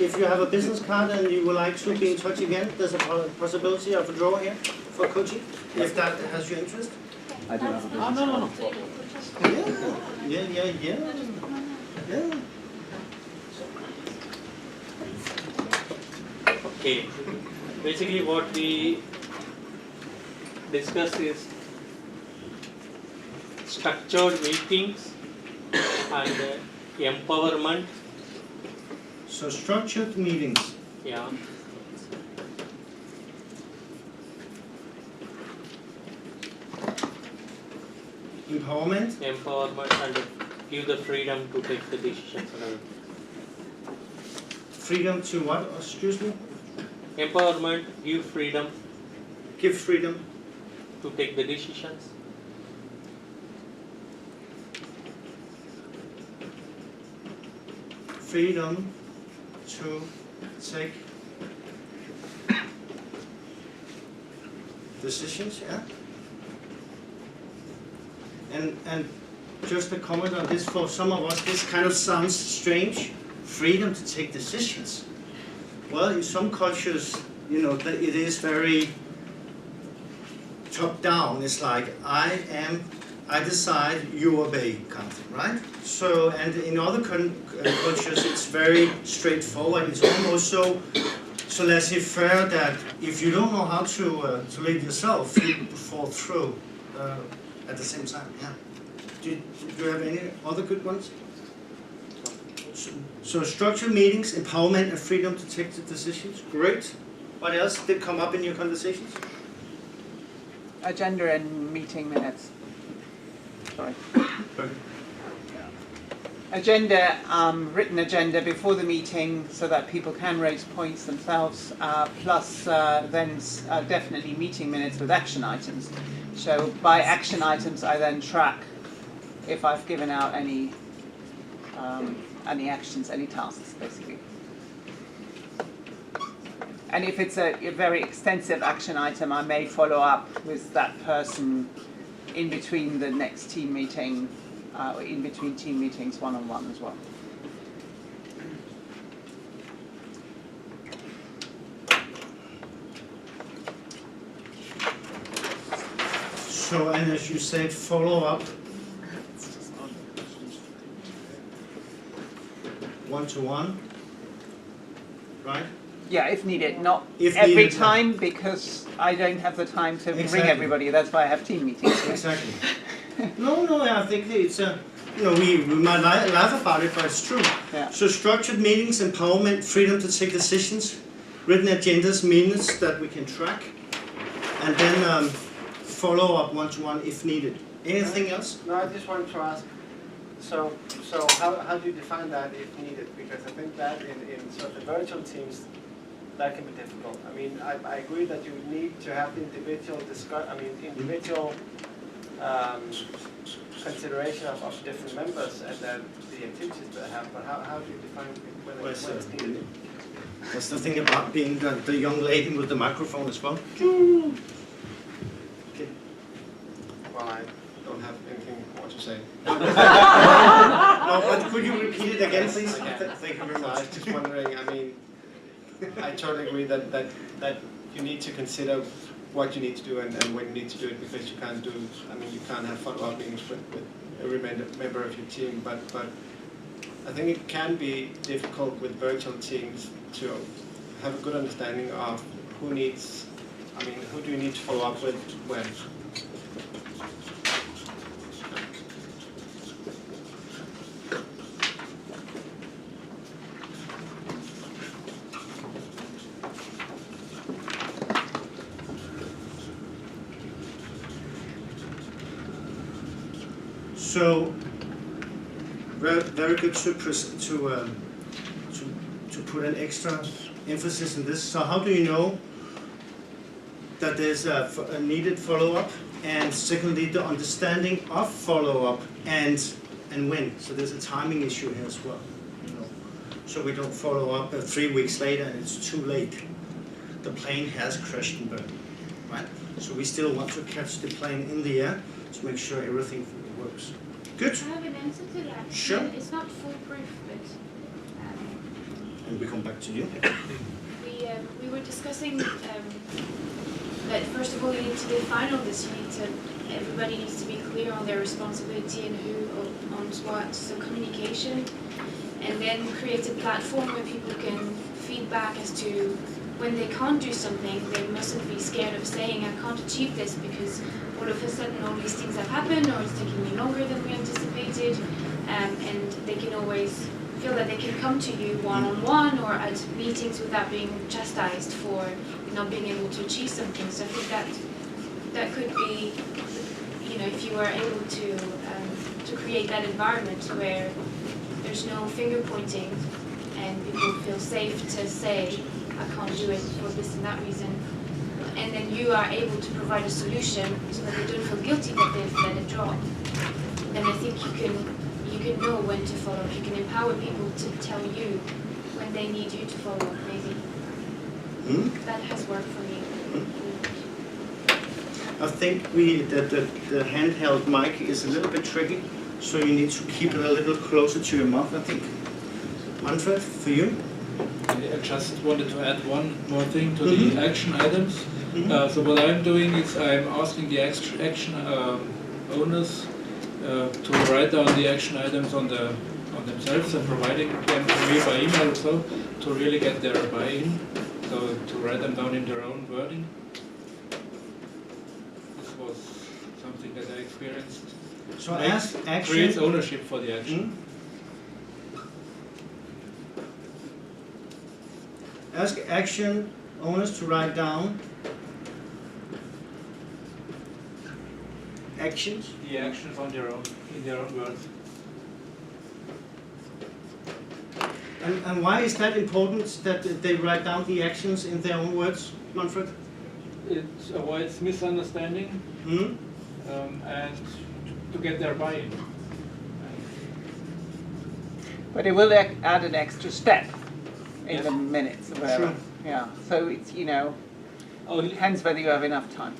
If you have a business card and you would like to be in touch again, there's a possibility of a draw here for coaching, if that has your interest. I do have a business card. Yeah. Okay. Basically what we discuss is structured meetings and empowerment. So structured meetings. Yeah. Empowerment. And give the freedom to take the decisions and everything. Freedom to what? Excuse me? Empowerment, give freedom. Give freedom. To take the decisions. Freedom to take decisions, yeah? And just a comment on this, for some of us this kind of sounds strange. Freedom to take decisions. Well, in some cultures, it is very top down. It's like I decide, you obey, kind of thing, right? So, and in other cultures, it's very straightforward. It's almost so laissez-faire that if you don't know how to lead yourself, you fall through at the same time. Yeah. Do you have any other good ones? So structured meetings, empowerment and freedom to take the decisions. Great. What else did come up in your conversations? Agenda and meeting minutes. Sorry. Agenda, written agenda before the meeting so that people can raise points themselves, plus then definitely meeting minutes with action items. So by action items I then track if I've given out any actions, any tasks basically. And if it's a very extensive action item, I may follow up with that person in between the next team meeting, or in between team meetings one-on-one as well. So, and as you said, follow up one-to-one, right? Yeah, if needed, not If every needed, time because I don't have the time to Exactly. ring everybody. That's why I have team meetings. Exactly. No, I think it's we might laugh about it, but it's true. Yeah. So structured meetings, empowerment, freedom to take decisions, written agendas, minutes that we can track, and then follow up one-to-one if needed. Anything else? No, I just wanted to ask, so how do you define that if needed? Because I think that in sort of virtual teams, that can be difficult. I mean, I agree that you need to have the individual individual consideration of different members and then the activities they have, but how do you define when it's needed? That's the thing about being the young lady with the microphone as well. Okay. Well, I don't have anything more to say. No, but could you repeat it again, please? Thank you very So I much. was just wondering, I mean, I totally agree that you need to consider what you need to do and when you need to do it, because you can't you can't have follow-up meetings with every member of your team, but I think it can be difficult with virtual teams to have a good understanding of who do you need to follow up with when. So, very good to put an extra emphasis on this. So, how do you know that there's a needed follow-up, and secondly, the understanding of follow-up and when? So, there's a timing issue here as well. So we don't follow up 3 weeks later and it's too late. The plane has crashed and burned, right? So we still want to catch the plane in the air to make sure everything works. Good. I have an answer to that. Sure. It's not foolproof, but And we come back to you. we were discussing that first of all you need to define all this. Everybody needs to be clear on their responsibility and who owns what. So communication, and then create a platform where people can feedback as to when they can't do something. They mustn't be scared of saying I can't achieve this because all of a sudden all these things have happened, or it's taking me longer than we anticipated, and they can always feel that they can come to you one-on-one or at meetings without being chastised for not being able to achieve something. So I think that could be, if you are able to create that environment where there's no finger pointing and people feel safe to say I can't do it for this and that reason, and then you are able to provide a solution so that they don't feel guilty that they've let it drop, then I think you can know when to follow up. You can empower people to tell you when they need you to follow up, maybe. That has worked for me. I think the handheld mic is a little bit tricky, so you need to keep it a little closer to your mouth, I think. Manfred, for you? I just wanted to add one more thing to the action items. So what I'm doing is I'm asking the action owners to write down the action items on themselves and providing them to me by email, so to really get their buy-in. So to write them down in their own wording. This was something that I experienced. So ask action. Creates ownership for the action. Ask action owners to write down actions. The actions on their own, in their own words. And why is that important that they write down the actions in their own words, Manfred? It avoids misunderstanding and to get their buy-in. But it will add an extra step in the minutes or whatever. Sure. Yeah, so it's, you know, depends whether you have enough time.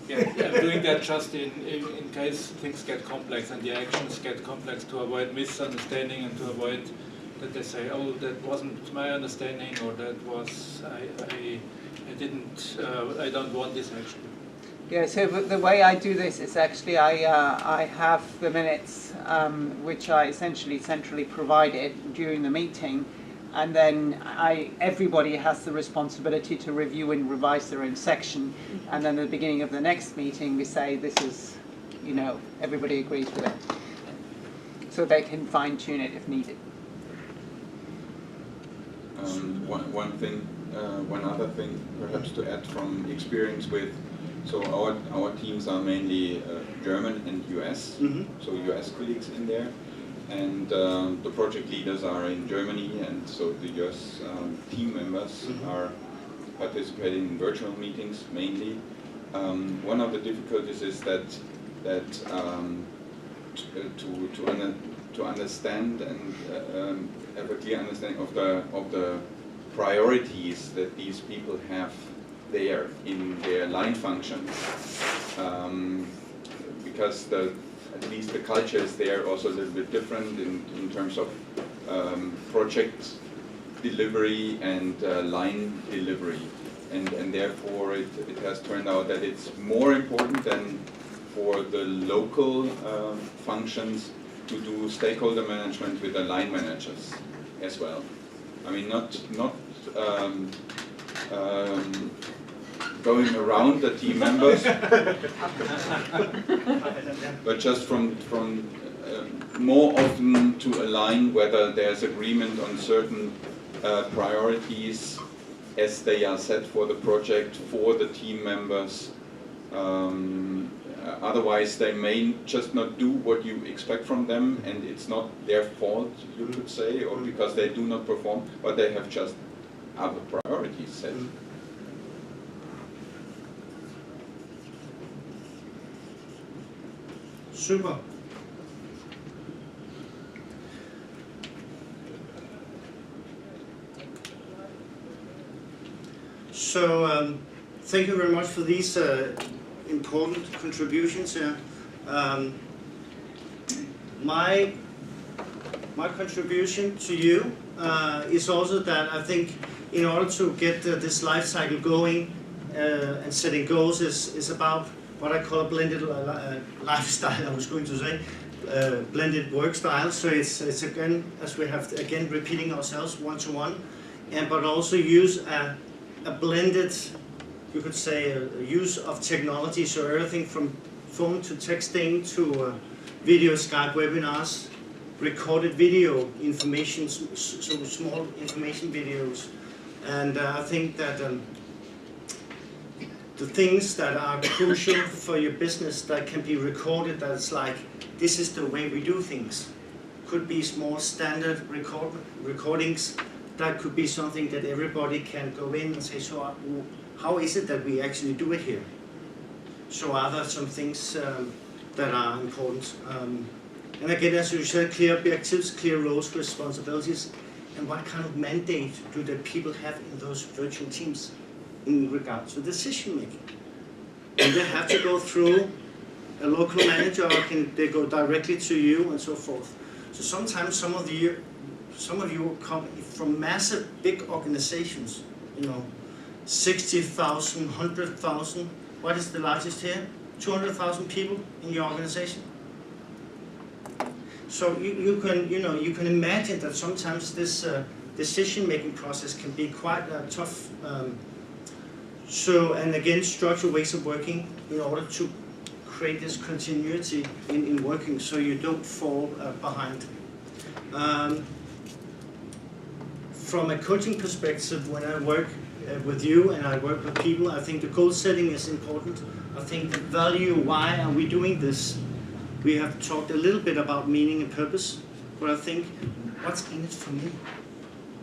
Yeah, I'm doing that just in case things get complex and the actions get complex, to avoid misunderstanding and to avoid that they say, oh, that wasn't my understanding, or that was, I don't want this action. Yeah, so the way I do this is actually I have the minutes which I essentially centrally provided during the meeting, and then everybody has the responsibility to review and revise their own section, and then at the beginning of the next meeting we say this is, you know, everybody agrees with it, so they can fine tune it if needed. One other thing perhaps to add from experience with, so our teams are mainly German and US, so US colleagues in there, and the project leaders are in Germany, and so the US team members are participating in virtual meetings mainly. One of the difficulties is that to understand and have a clear understanding of the priorities that these people have there in their line functions, because at least the culture is there also a little bit different in terms of project delivery and line delivery, and therefore it has turned out that it's more important than for the local functions to do stakeholder management with the line managers as well. I mean, not going around the team members, but just from more often to align whether there's agreement on certain priorities as they are set for the project for the team members. Otherwise, they may just not do what you expect from them, and it's not their fault, you could say, or because they do not perform, but they have just other priorities set. Super. So, thank you very much for these important contributions here. My contribution to you is also that I think in order to get this life cycle going and setting goals is about what I call a blended lifestyle. I was going to say blended work style. So it's again, as we have again repeating ourselves one-to-one, but also use a blended, you could say, use of technology. So everything from phone to texting to video Skype webinars, recorded video information, so small information videos. And I think that the things that are crucial for your business that can be recorded, that's like, this is the way we do things. Could be small standard recordings. That could be something that everybody can go in and say, so how is it that we actually do it here? So are there some things that are important? And again, as you said, clear objectives, clear roles, responsibilities, and what kind of mandate do the people have in those virtual teams in regards to decision making? And they have to go through a local manager, or can they go directly to you, and so forth. So sometimes some of you come from massive, big organizations, you know, 60,000, 100,000. What is the largest here? 200,000 people in your organization. So you can imagine that sometimes this decision-making process can be quite tough. And again, structural ways of working in order to create this continuity in working, so you don't fall behind. from a coaching perspective, when I work with you and I work with people, I think the goal setting is important. I think the value, why are we doing this? We have talked a little bit about meaning and purpose, but I think, what's in it for me?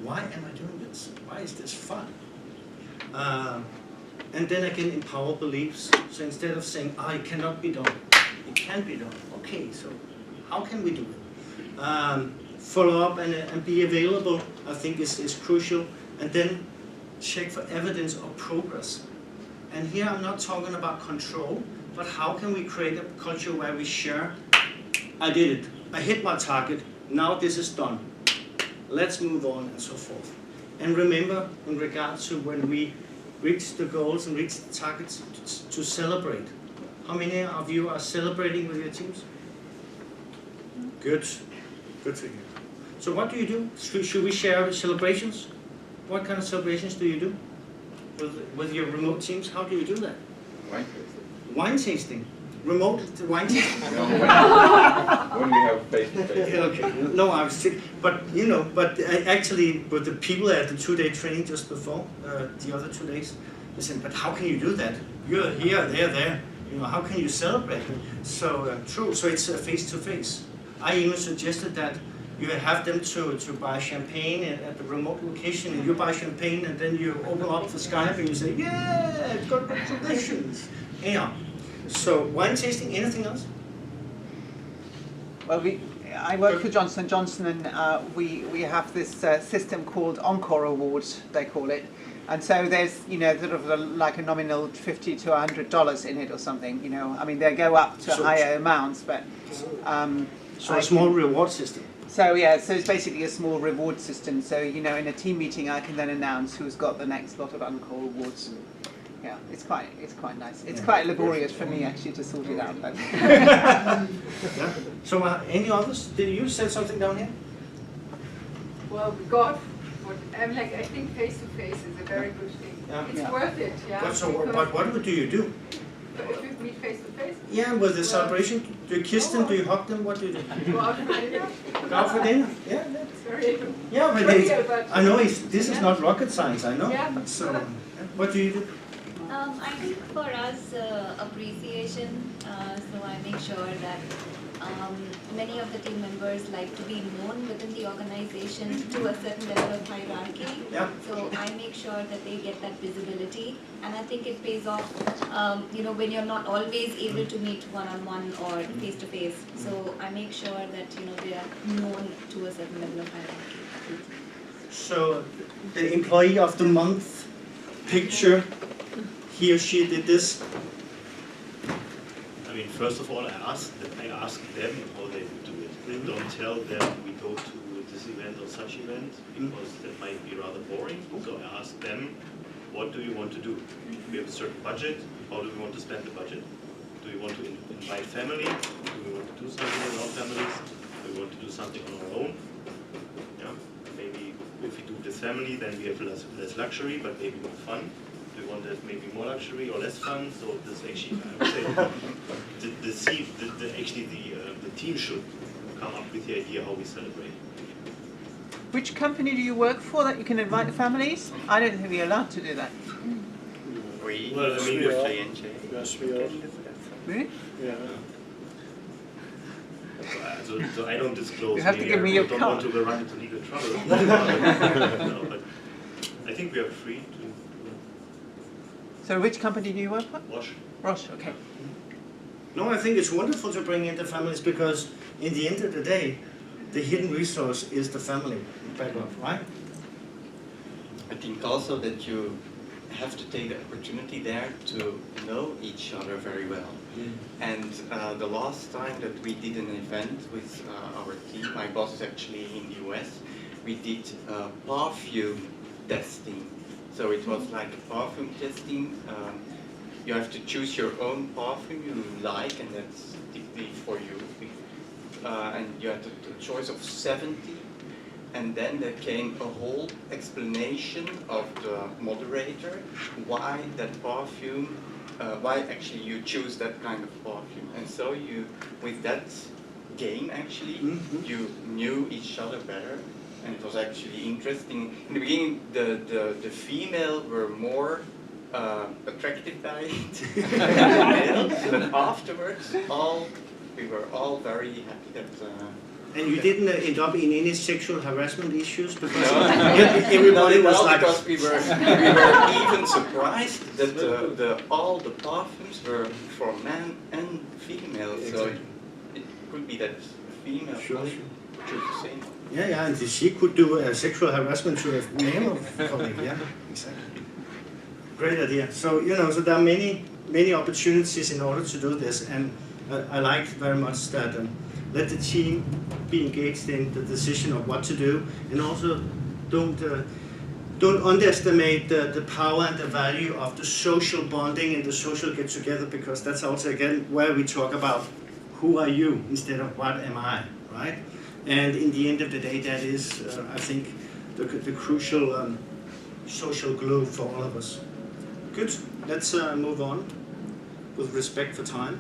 Why am I doing this? Why is this fun? And then again, empower beliefs. So instead of saying, it cannot be done, it can be done. Okay, so how can we do it? Follow up and be available, I think is crucial. And then check for evidence of progress. And here I'm not talking about control, but how can we create a culture where we share, I did it, I hit my target, now this is done. Let's move on and so forth. And remember, in regards to when we reach the goals and reach the targets, to celebrate. How many of you are celebrating with your teams? Good. Good to hear. So what do you do? Should we share celebrations? What kind of celebrations do you do with your remote teams? How do you do that? Wine tasting. Wine tasting. Remote wine tasting. When we have face-to-face. Okay. No, I was sick. But but actually, with the people at the 2-day training just before the other 2 days, they said, "But how can you do that? You're here, they're there. How can you celebrate?" So true. So it's face-to-face. I even suggested that you have them to buy champagne at the remote location, and you buy champagne, and then you open up for Skype and you say, "Yeah, congratulations." Yeah. So wine tasting. Anything else? Well, I work for Johnson & Johnson, and we have this system called Encore Awards, they call it. And so there's, sort of like a nominal $50 to $100 in it or something, I mean, they go up to higher amounts, but... so a small reward system. So yeah, so it's basically a small reward system. So, in a team meeting, I can then announce who's got the next lot of Encore Awards. Yeah, it's quite nice. It's quite laborious for me actually to sort it out. But yeah. So any others? Did you say something down here? Well, God, I think face to face is a very good thing. Yeah. It's worth it, yeah. But what do you do? If you meet face to face? Yeah, with the celebration, do you kiss them? Do you hug them? What do you do? Go out for dinner. Go out for dinner? Yeah. It's very yeah, but I know this is not rocket science. I know. Yeah. So, what do you do? I think for us, appreciation, so I make sure that many of the team members like to be known within the organization to a certain level of hierarchy. Yeah. So I make sure that they get that visibility, and I think it pays off, when you're not always able to meet one-on-one or face-to-face. So I make sure that, they are known to a certain level of hierarchy. So the employee of the month picture, he or she did this. I mean, first of all, I ask them how they would do it. I don't tell them we go to this event or such event, because that might be rather boring. So I ask them, what do you want to do? We have a certain budget. How do we want to spend the budget? Do we want to invite family? Do we want to do something with our families? Do we want to do something on our own? Yeah, maybe if we do this family, then we have less luxury, but maybe more fun. We want that maybe more luxury or less fun. So this actually, I would say, the team should come up with the idea how we celebrate. which company do you work for that you can invite families? I don't think we're allowed to do that. Well, I mean, Yes, we are. Really? Yeah. So I don't disclose. You have to give me your I don't card. want to run into legal trouble. No, but I think we are free to. So which company do you work for? Wash. Roche, okay. No, I think it's wonderful to bring in the families, because in the end of the day, the hidden resource is the family background, right? I think also that you have to take the opportunity there to know each other very well. And the last time that we did an event with our team, my boss is actually in the US, we did perfume testing. So it was like a perfume testing. You have to choose your own perfume you like, and that's typically for you. And you had the choice of 70. And then there came a whole explanation of the moderator why that perfume, why actually you choose that kind of perfume. And so you, with that game actually, you knew each other better. and it was actually interesting. In the beginning, the female were more attracted by it than the male, but afterwards, we were all very happy that. And you didn't end up in any sexual harassment issues because No. everybody was like. Because we were even surprised that all the perfumes were for men and female. So it could be that female choose the same. Yeah, and she could do sexual harassment to a male colleague. Yeah, exactly. Great idea. So so there are many opportunities in order to do this, and I like very much that. Let the team be engaged in the decision of what to do, and also don't underestimate the power and the value of the social bonding and the social get-together, because that's also again where we talk about who are you instead of what am I, right? And in the end of the day, that is, I think, the crucial social glue for all of us. Good. Let's move on with respect for time.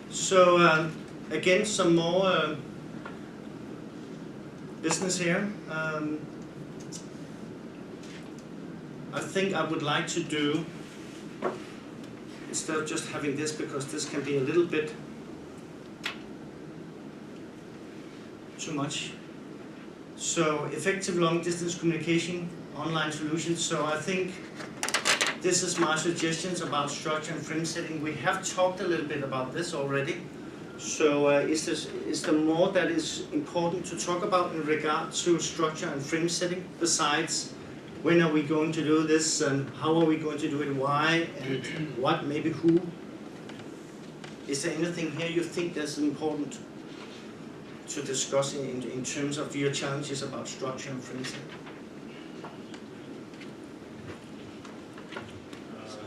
So again, some more business here. I think I would like to do, instead of just having this, because this can be a little bit too much. So effective long-distance communication, online solutions. So I think this is my suggestions about structure and frame setting. We have talked a little bit about this already. So is there more that is important to talk about in regard to structure and frame setting, besides when are we going to do this and how are we going to do it, why, and what, maybe who? Is there anything here you think that's important to discuss in terms of your challenges about structure and frame setting?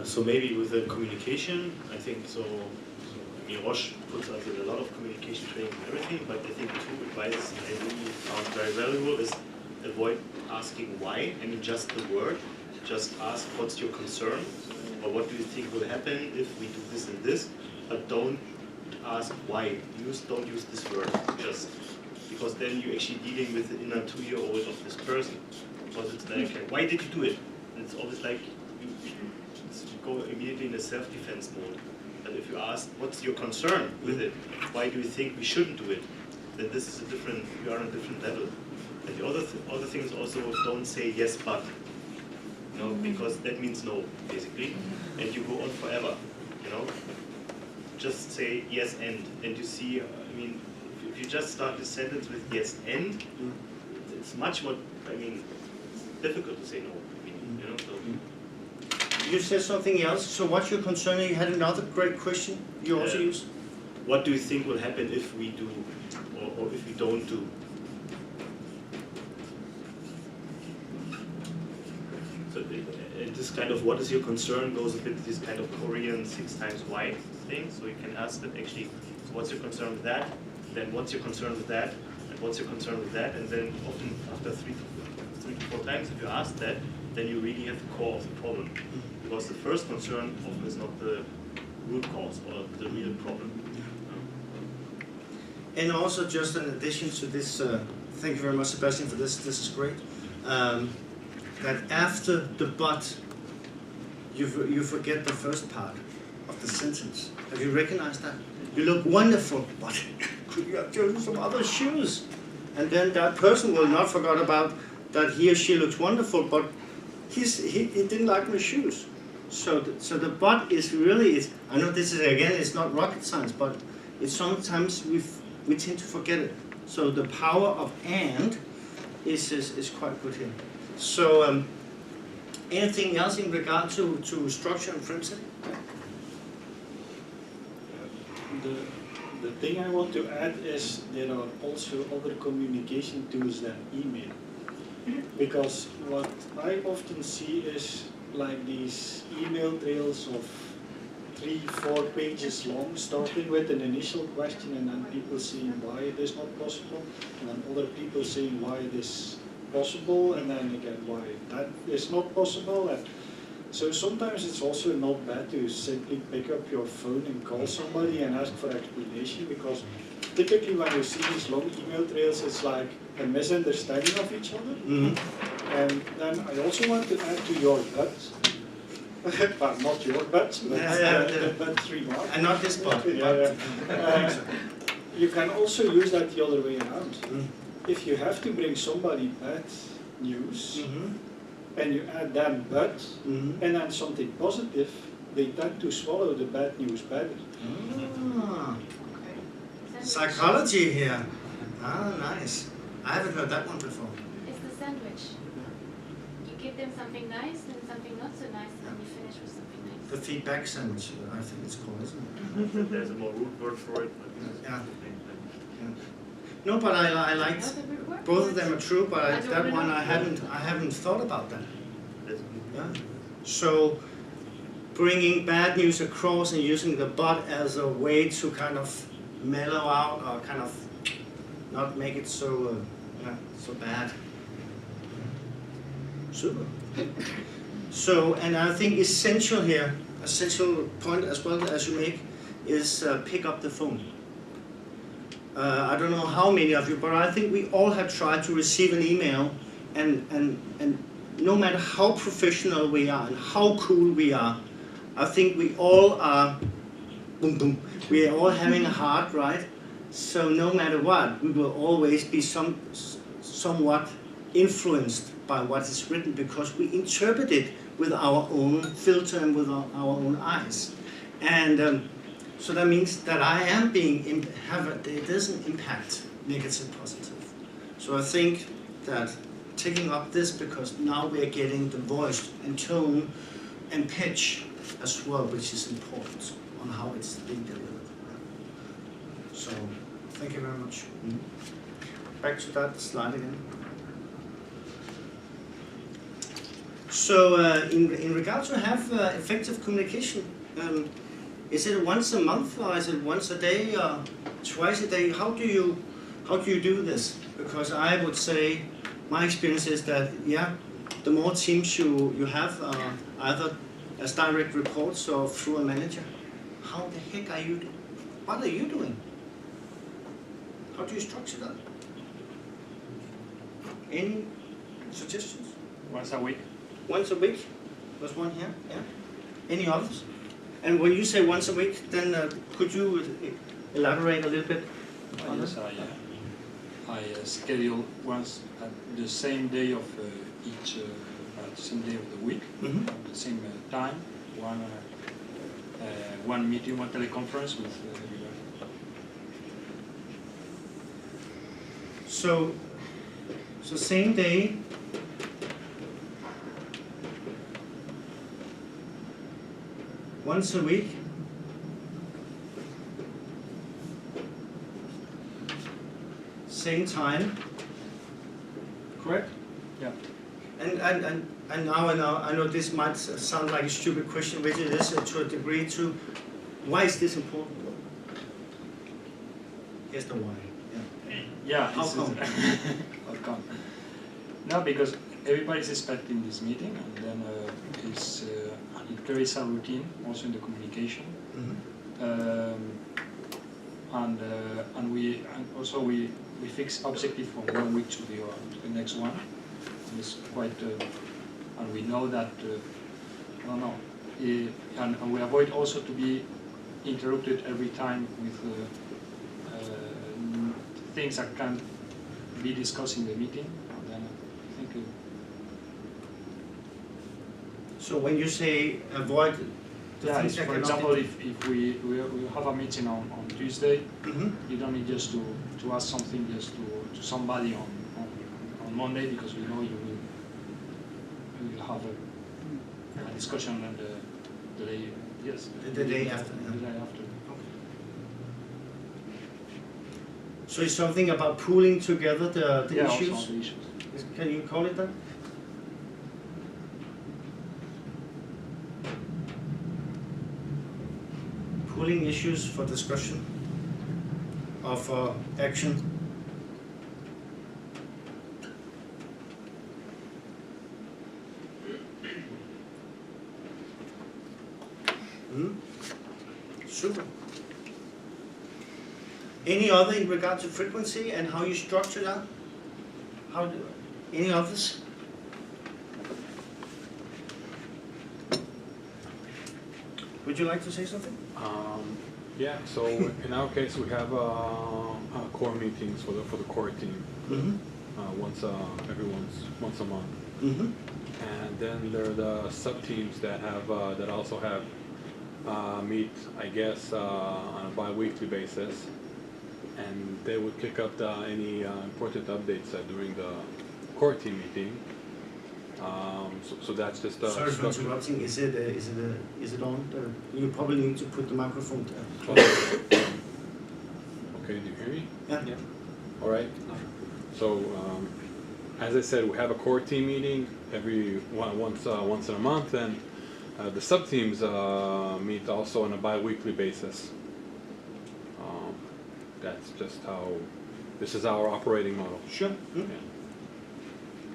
So maybe with the communication, I think so. I mean, Roche puts out a lot of communication training and everything, but I think two advice I really found very valuable is avoid asking why. I mean, just the word. Just ask what's your concern, or what do you think will happen if we do this and this, but don't ask why. Don't use this word, just because then you're actually dealing with the inner 2-year-old of this person. Because it's like, why did you do it? And it's always like you go immediately in a self-defense mode. But if you ask, what's your concern with it? Why do you think we shouldn't do it? Then this is you are on a different level. And the other thing is also, don't say yes but. Because that means no, basically. And you go on forever, Just say yes and you see, I mean, if you just start the sentence with yes and, it's much more, difficult to say no. So. You said something else, so what's your concern? You had another great question you also used. What do you think will happen if we do, or if we don't do? So this kind of what is your concern goes a bit this kind of Korean 6 times why thing. So you can ask that actually, so what's your concern with that? Then what's your concern with that? And what's your concern with that? And then often after 3 to 4 times, if you ask that, then you really have the core of the problem. Because the first concern often is not the root cause or the real problem. And also, just in addition to this, thank you very much, Sebastian, for this. This is great. That after the but, you forget the first part of the sentence. Have you recognized that? You look wonderful, but could you have chosen some other shoes? And then that person will not forget about that he or she looks wonderful, but he didn't like my shoes. So the but is really, I know this is, again, it's not rocket science, but it's sometimes we tend to forget it. So the power of and is quite good here. So anything else in regard to structure and frame setting? The thing I want to add is there are also other communication tools than email. Because what I often see is like these email trails of 3-4 pages long, starting with an initial question and then people saying why it is not possible, and then other people saying why it is possible, and then again why that is not possible. And so sometimes it's also not bad to simply pick up your phone and call somebody and ask for explanation, because typically when you see these long email trails, it's like a misunderstanding of each other. And then I also want to add to your but, well, not your but the but remark. And not this but. You can also use that the other way around. If you have to bring somebody bad news, and you add then but, and then something positive, they tend to swallow the bad news better. Psychology here. Ah, nice. I haven't heard that one before. It's the sandwich. You give them something nice and something not so nice, and you finish with something nice. The feedback sandwich, I think it's called, isn't it? There's a more root word for it. Yeah. No, but I liked both of them are true, but that one I haven't thought about that. Yeah. So bringing bad news across and using the but as a way to kind of mellow out or kind of not make it so so bad. Super. So, and I think essential here, essential point as well as you make, is pick up the phone. I don't know how many of you, but I think we all have tried to receive an email, and no matter how professional we are and how cool we are, I think we all are, boom boom, we are all having a heart, right? So no matter what, we will always be somewhat influenced by what is written because we interpret it with our own filter and with our own eyes. And so that means that I am being, it doesn't impact negative, positive. So I think that taking up this, because now we are getting the voice and tone and pitch as well, which is important on how it's being delivered. So, thank you very much. Back to that slide again. So, in regard to have effective communication, is it once a month or is it once a day or twice a day? How do you do this? Because I would say my experience is that the more teams you have, either as direct reports or through a manager, how the heck are you? What are you doing? How do you structure that? Any suggestions? Once a week. Once a week? There's one here. Yeah. Any others? And when you say once a week, then could you elaborate a little bit on yes, that? I schedule once at the same day of each, same day of the week, at the same time, one meeting, one teleconference with everyone. So same day. Once a week. Same time. Correct? Yeah. And now I know this might sound like a stupid question, which it is to a degree too. Why is this important? Here's the why. Yeah. How come? How come? No, because everybody's expecting this meeting, and then it creates a routine also in the communication, and we fix objective from 1 week to the next one. And it's quite, and we know that and we avoid also to be interrupted every time with things that can be discussed in the meeting. And then I think. So when you say avoid the things that for cannot example, be... if we have a meeting on Tuesday, you don't need just to ask something just to somebody on Monday, because we know you will have a discussion and the day, yes. The day after. The day after. So it's something about pooling together the issues? Also the issues. Can you call it that? Pooling issues for discussion or for action? Super. Any other in regard to frequency and how you structure that? Any others? Would you like to say something? Yeah. So in our case, we have core meetings for the core team. Once once a month. And then there are the sub teams that have that also have meet, I guess, on a bi-weekly basis, and they would pick up any important updates during the core team meeting. So that's just Sorry for interrupting. Is it on? You probably need to put the microphone down. Okay, do you hear me? Yeah. All right. So as I said, we have a core team meeting once in a month, and the sub teams meet also on a bi-weekly basis. That's just how this is our operating model. Sure.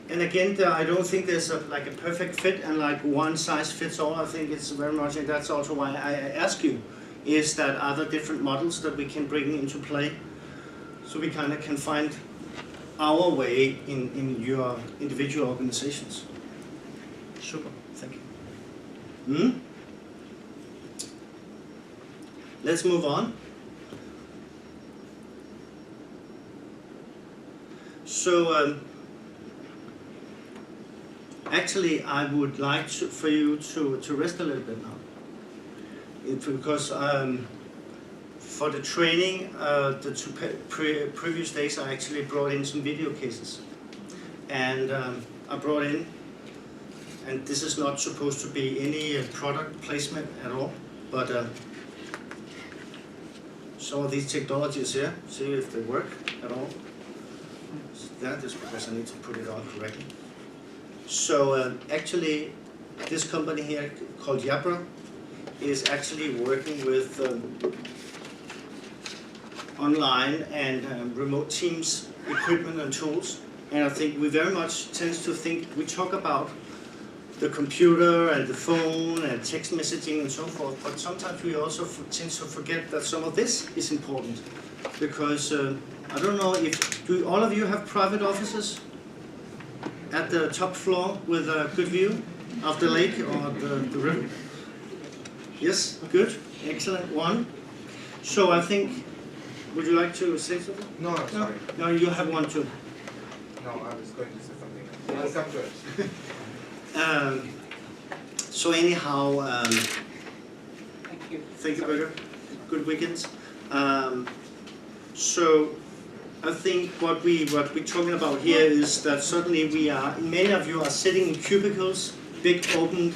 And again, I don't think there's a perfect fit and like one size fits all. I think it's very much, and that's also why I ask you, is that are there different models that we can bring into play, so we kind of can find our way in your individual organizations. Super, thank you. Let's move on. So actually I would like for you to rest a little bit now. Because for the training, the two previous days I actually brought in some video cases. And I brought in, and this is not supposed to be any product placement at all, but some of these technologies here, see if they work at all. That is because I need to put it on correctly. So actually, this company here called Jabra is actually working with online and remote teams equipment and tools. And I think we very much tend to think, we talk about the computer and the phone and text messaging and so forth, but sometimes we also tend to forget that some of this is important. Because I don't know if, do all of you have private offices at the top floor with a good view of the lake or the river? Yes, good, excellent, one. So I think, would you like to say something? No, sorry. No, you have one too. No, I was going to say something else. I'll come to it. So anyhow, Thank you. thank you, Berger. Good weekends. So I think what we're talking about here is that certainly many of you are sitting in cubicles, big open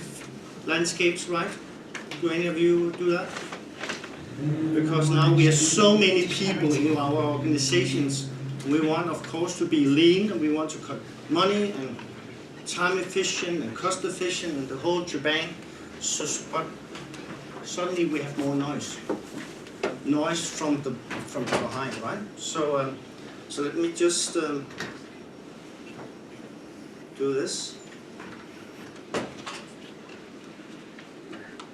landscapes, right? Do any of you do that? Because now we have so many people in our organizations. We want, of course, to be lean, and we want to cut money and time efficient and cost efficient and the whole shebang. So, but suddenly we have more noise from the behind, right? So so let me just do this.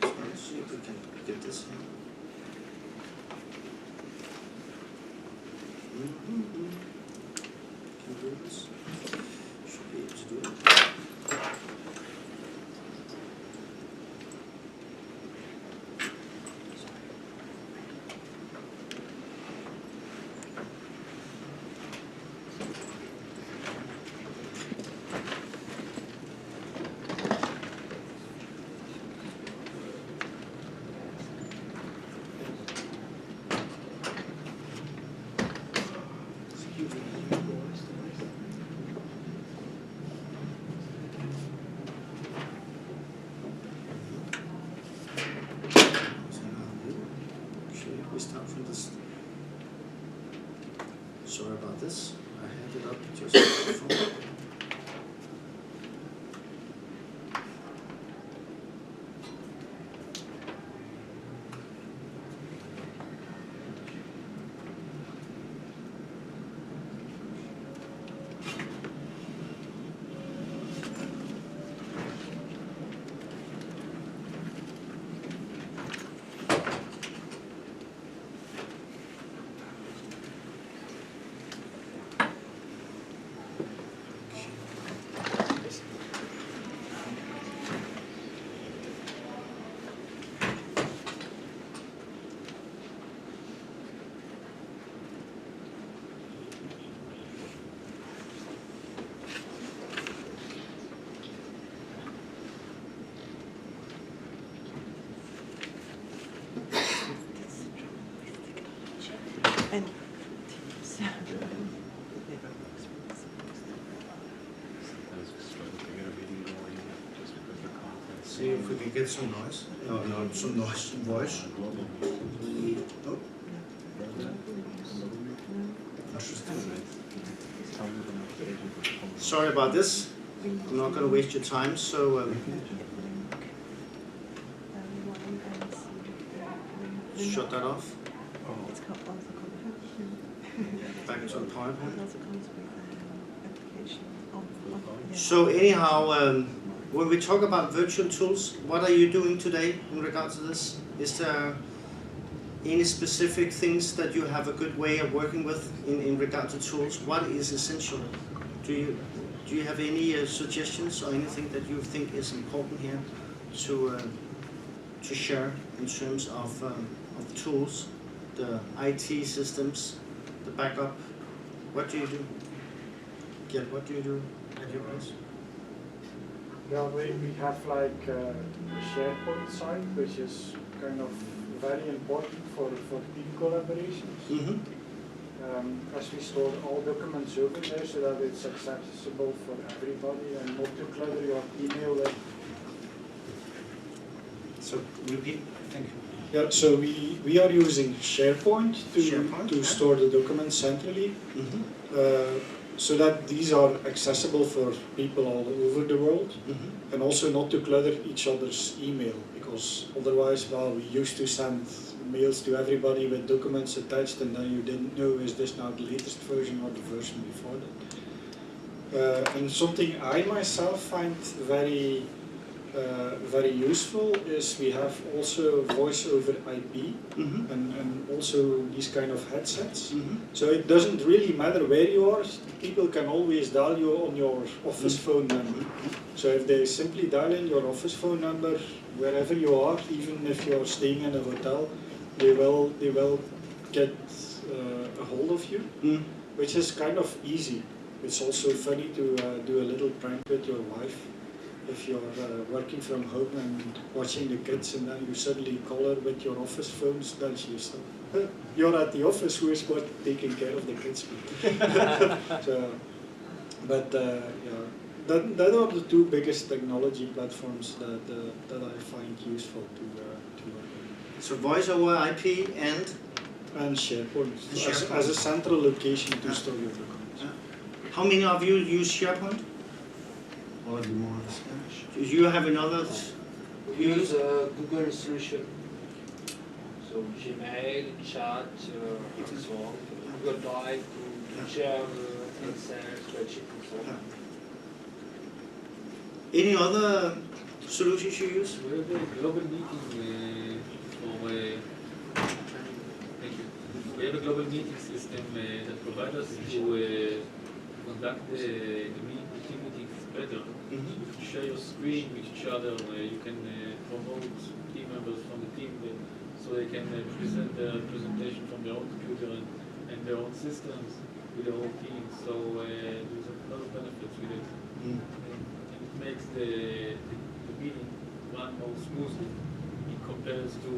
Let's see if we can get this here. Can do this. Should be able to do it. We start from this. Sorry about this. I had it up just before. And see if we can get some noise. No, some noise, some voice. Oh. Sorry about this. I'm not going to waste your time, so shut that off. Back to the PowerPoint. So anyhow, when we talk about virtual tools, what are you doing today in regards to this? Is there any specific things that you have a good way of working with in regard to tools? What is essential? Do you have any suggestions or anything that you think is important here to share in terms of tools, the IT systems, the backup? What do you do? Gert, what do you do at your place? Yeah, we have like a SharePoint site, which is kind of very important for team collaborations. Mm-hmm. As we store all documents over there so that it's accessible for everybody and not to clutter your email with. So repeat, thank you. Yeah, so we are using SharePoint to store the documents centrally. Mm-hmm. So that these are accessible for people all over the world, mm-hmm. and also not to clutter each other's email, because otherwise, well, we used to send mails to everybody with documents attached, and then you didn't know, is this now the latest version or the version before that? And something I myself find very useful is we have also voice over IP, mm-hmm. and also these kind of headsets. Mm-hmm. So it doesn't really matter where you are, people can always dial you on your office phone number. So if they simply dial in your office phone number wherever you are, even if you are staying in a hotel, they will get a hold of you, which is kind of easy. It's also funny to do a little prank with your wife. If you're working from home and watching the kids and then you suddenly call her with your office phones, then she's you're at the office, who is what taking care of the kids? So, but yeah, that are the two biggest technology platforms that I find useful to work with. So voice over IP and SharePoint, as a central location to store your documents. How many of you use SharePoint? Or do you have another? We use a Google solution. So Gmail, chat, and so on. Google Drive to share Excel, spreadsheet, and so on. Any other solutions you use? We have a global meeting thank you. We have a global meeting system that provides us to conduct the team meetings better. You can share your screen with each other. You can promote team members from the team so they can present their presentation from their own computer and their own systems with their own team. So there's a lot of benefits with it. And it makes the meeting run more smoothly in comparison to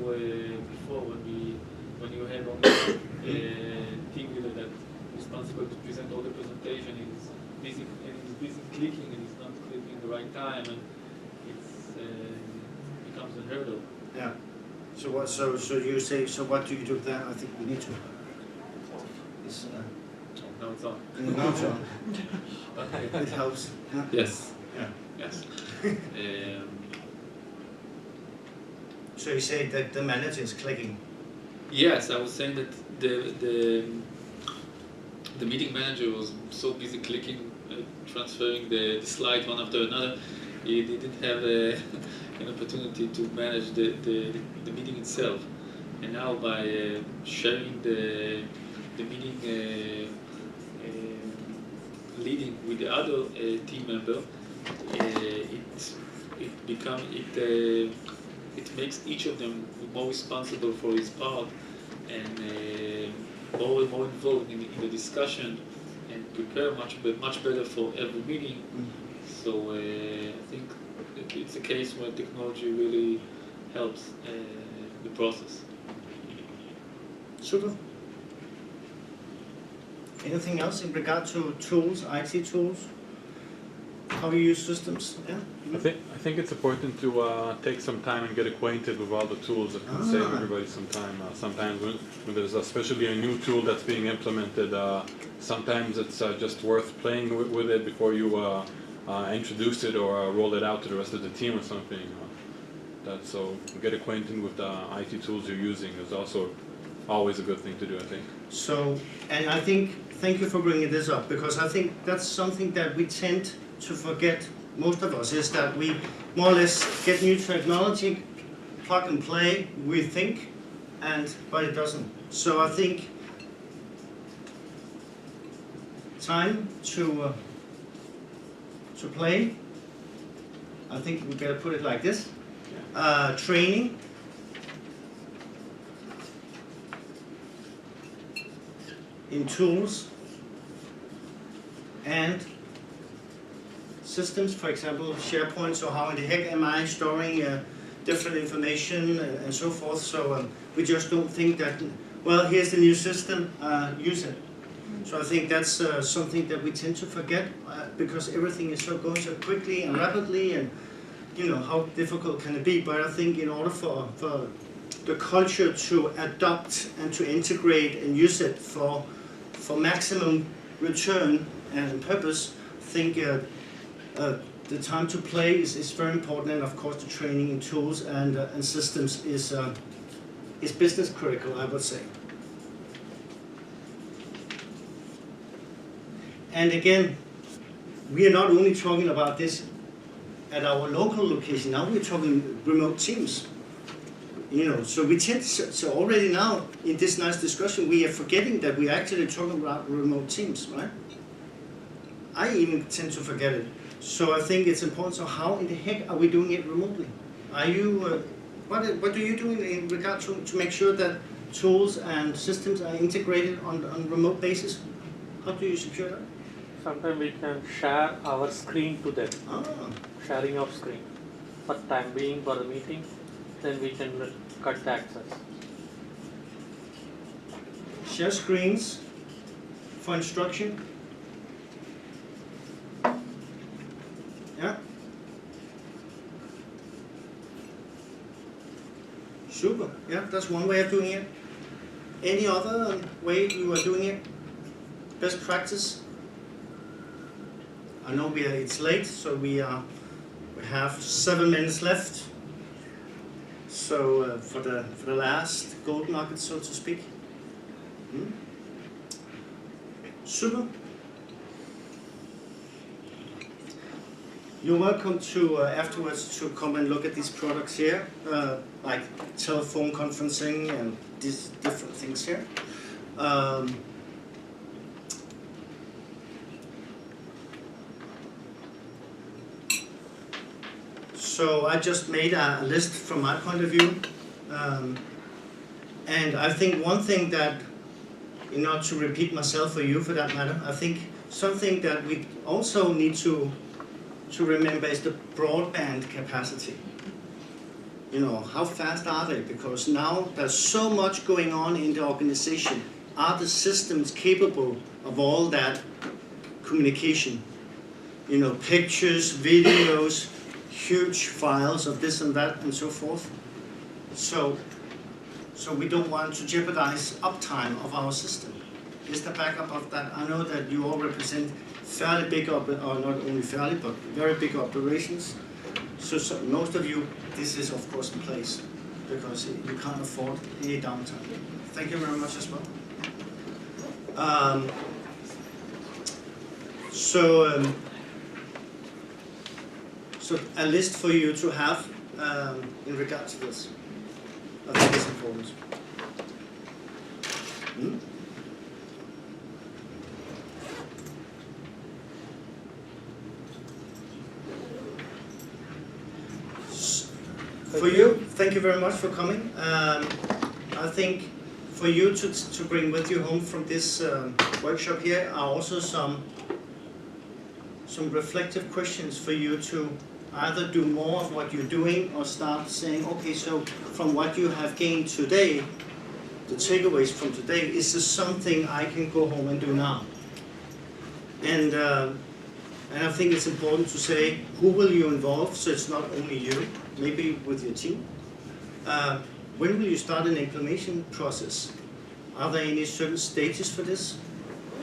before when you had only team leader that responsible to present all the presentation and is busy clicking and it's not clicking the right time and it becomes a hurdle. Yeah. So what? So you say. So what do you do then? I think we need to. Now it's on. Now it's on. It helps. Yeah. Yes. Yeah. Yes. So you say that the manager is clicking. Yes, I was saying that the meeting manager was so busy clicking, transferring the slide one after another, he didn't have an opportunity to manage the meeting itself. And now by sharing the meeting leading with the other team member, it makes each of them more responsible for his part and more involved in the discussion and prepare much better for every meeting. So I think it's a case where technology really helps the process. Super. Anything else in regard to tools, IT tools? How you use systems? Yeah. I think it's important to take some time and get acquainted with all the tools. It can save everybody some time. Sometimes when there's especially a new tool that's being implemented, sometimes it's just worth playing with it before you introduce it or roll it out to the rest of the team or something. So get acquainted with the IT tools you're using is also always a good thing to do, I think. So, and I think, thank you for bringing this up, because I think that's something that we tend to forget, most of us, is that we more or less get new technology, plug and play, we think, but it doesn't. So I think time to play, I think we better put it like this. Training, in tools and systems, for example, SharePoint, so how in the heck am I storing different information and so forth, so we just don't think that, well, here's the new system, use it. So I think that's something that we tend to forget because everything is going so quickly and rapidly, and you know, how difficult can it be? But I think in order for the culture to adopt and to integrate and use it for maximum return and purpose, I think the time to play is very important, and of course the training in tools and systems is business critical, I would say. And again, we are not only talking about this at our local location, now we're talking remote teams. You know, so we tend to already now in this nice discussion we are forgetting that we're actually talking about remote teams, right? I even tend to forget it. So I think it's important. So how in the heck are we doing it remotely? Are you, what do you do in regard to make sure that tools and systems are integrated on remote basis? How do you secure that? Sometimes we can share our screen to them. Sharing of screen for time being for the meeting, then we can cut the access. Share screens for instruction. Yeah. Super. Yeah, that's one way of doing it. Any other way you are doing it? Best practice? I know it's late, so we have 7 minutes left. So for the last gold nugget, so to speak. Super. You're welcome to afterwards to come and look at these products here, like telephone conferencing and these different things here. So I just made a list from my point of view, and I think one thing that, not to repeat myself or you for that matter, I think something that we also need to remember is the broadband capacity. You know, how fast are they? Because now there's so much going on in the organization. Are the systems capable of all that communication? You know, pictures, videos, huge files of this and that and so forth. So we don't want to jeopardize uptime of our system. Is the backup of that? I know that you all represent fairly big, or not only fairly, but very big operations. So most of you, this is of course in place because you can't afford any downtime. Thank you very much as well. So a list for you to have in regard to this. I think it's important. For you, thank you very much for coming. I think for you to bring with you home from this workshop here are also some reflective questions for you to either do more of what you're doing or start saying, okay, so from what you have gained today, the takeaways from today, is this something I can go home and do now? And I think it's important to say who will you involve, so it's not only you, maybe with your team. When will you start an implementation process? Are there any certain stages for this?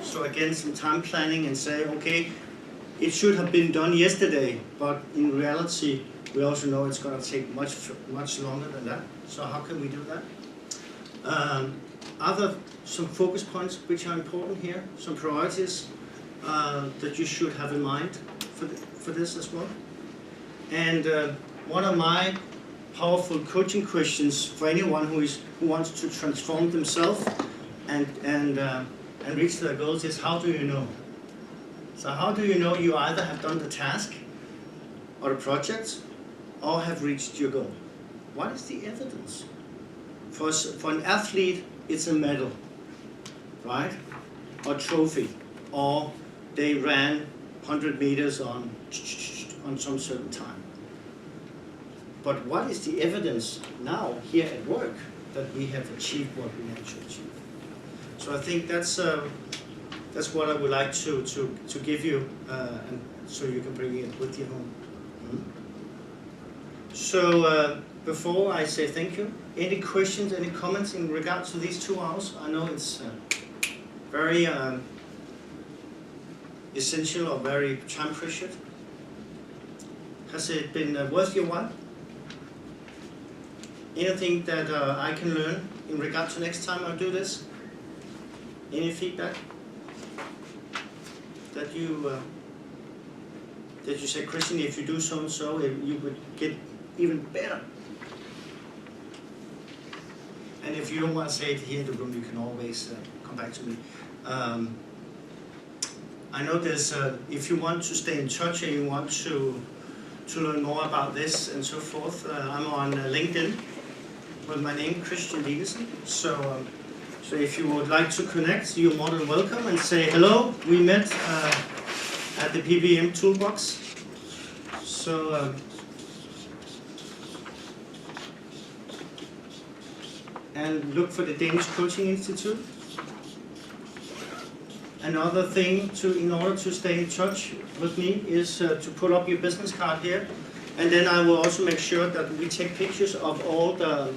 So again, some time planning and say, okay, it should have been done yesterday, but in reality, we also know it's going to take much longer than that. So how can we do that? Are there some focus points which are important here? Some priorities that you should have in mind for this as well? And one of my powerful coaching questions for anyone who wants to transform themselves and reach their goals is, how do you know? So how do you know you either have done the task or the project or have reached your goal? What is the evidence? For an athlete, it's a medal, right? Or trophy, or they ran 100 meters on some certain time. But what is the evidence now here at work that we have achieved what we want to achieve? So I think that's what I would like to give you, and so you can bring it with you home. So before I say thank you, any questions, any comments in regards to these 2 hours? I know it's very essential or very time pressured. Has it been worth your while? Anything that I can learn in regard to next time I do this? Any feedback that you say, Christian, if you do so and so, you would get even better? And if you don't want to say it here in the room, you can always come back to me. I know there's, if you want to stay in touch and you want to learn more about this and so forth, I'm on LinkedIn with my name, Christian Dinesen. So if you would like to connect, you're more than welcome, and say hello. We met at the PBM Toolbox. So and look for the Danish Coaching Institute. Another thing in order to stay in touch with me is to put up your business card here, and then I will also make sure that we take pictures of all the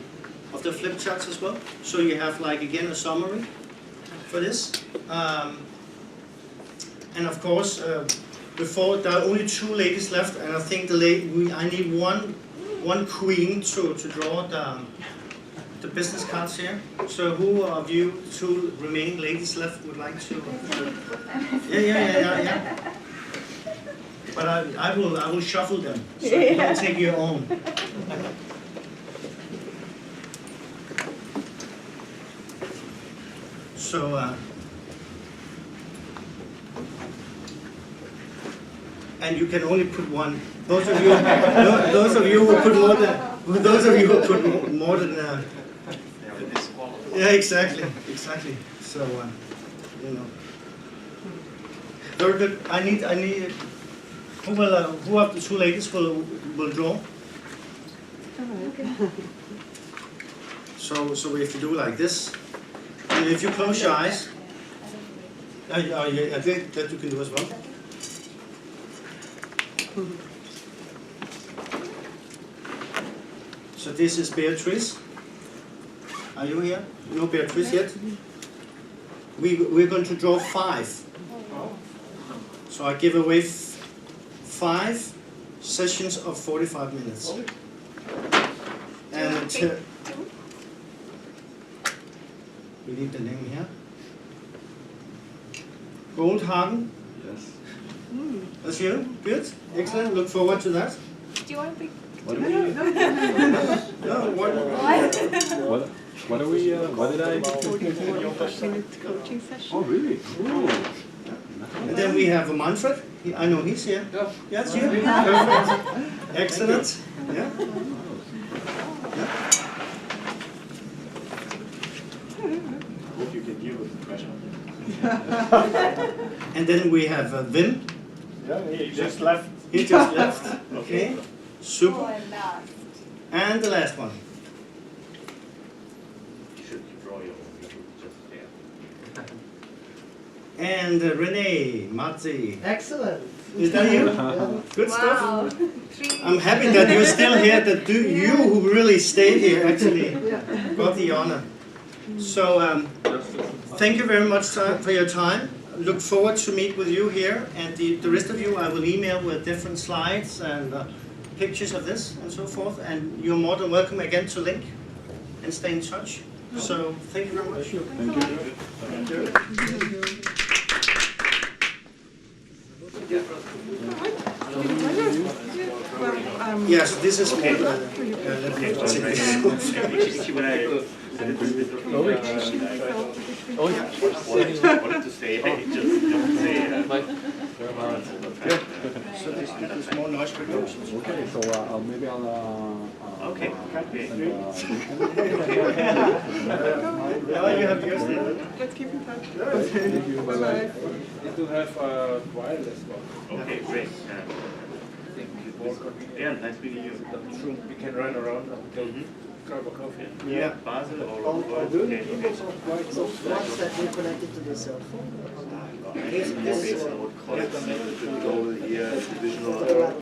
flip charts as well, so you have, like, again, a summary for this. And of course, before, there are only 2 ladies left, and I think I need one queen to draw the business cards here. So who of you 2 remaining ladies left would like to? Yeah. But I will shuffle them, so you can take your own. So and you can only put one. Those of you who put more than yeah, exactly. So very good. I need. Who of the 2 ladies will draw? So we have to do like this. And if you close your eyes, I think that you can do as well. So this is Beatrice. Are you here? You know Beatrice yet? We're going to draw 5. So I give away 5 sessions of 45 minutes. And we need the name here. Goldhagen. Yes. That's you? Good. Excellent. Look forward to that. Do you want to be? What did I? Coaching session. Oh, really? Cool. And then we have Manfred. I know he's here. Yes, you. Perfect. Excellent. Yeah. Hope you can deal with the pressure. And then we have Wim. Yeah, he just left. He just left. Okay. Super. And the last one. You should draw your own. Just And Renee, Matzi. Excellent. Is that you? Yeah. Good Wow. stuff. I'm happy that you're still here, that you who really stayed here actually got the honor. So thank you very much for your time. Look forward to meet with you here, and the rest of you I will email with different slides and pictures of this and so forth, and you're more than welcome again to link and stay in touch. So thank you very much. Thank you. Yes, this is Okay. let me Okay, take right. this. Oh, yeah. Wanted to say, hey, just say, So this is more noise reduction. Okay, so maybe I'll. Okay. Now you have yours there. Let's keep in touch. Thank you. Bye-bye. Need to have wireless one. Okay, great. Yeah, nice meeting you. We can run around until cup of coffee. Yeah. Basel or Are there any tables of white ones that were connected to the cell phone? I would call it the goal here, divisional.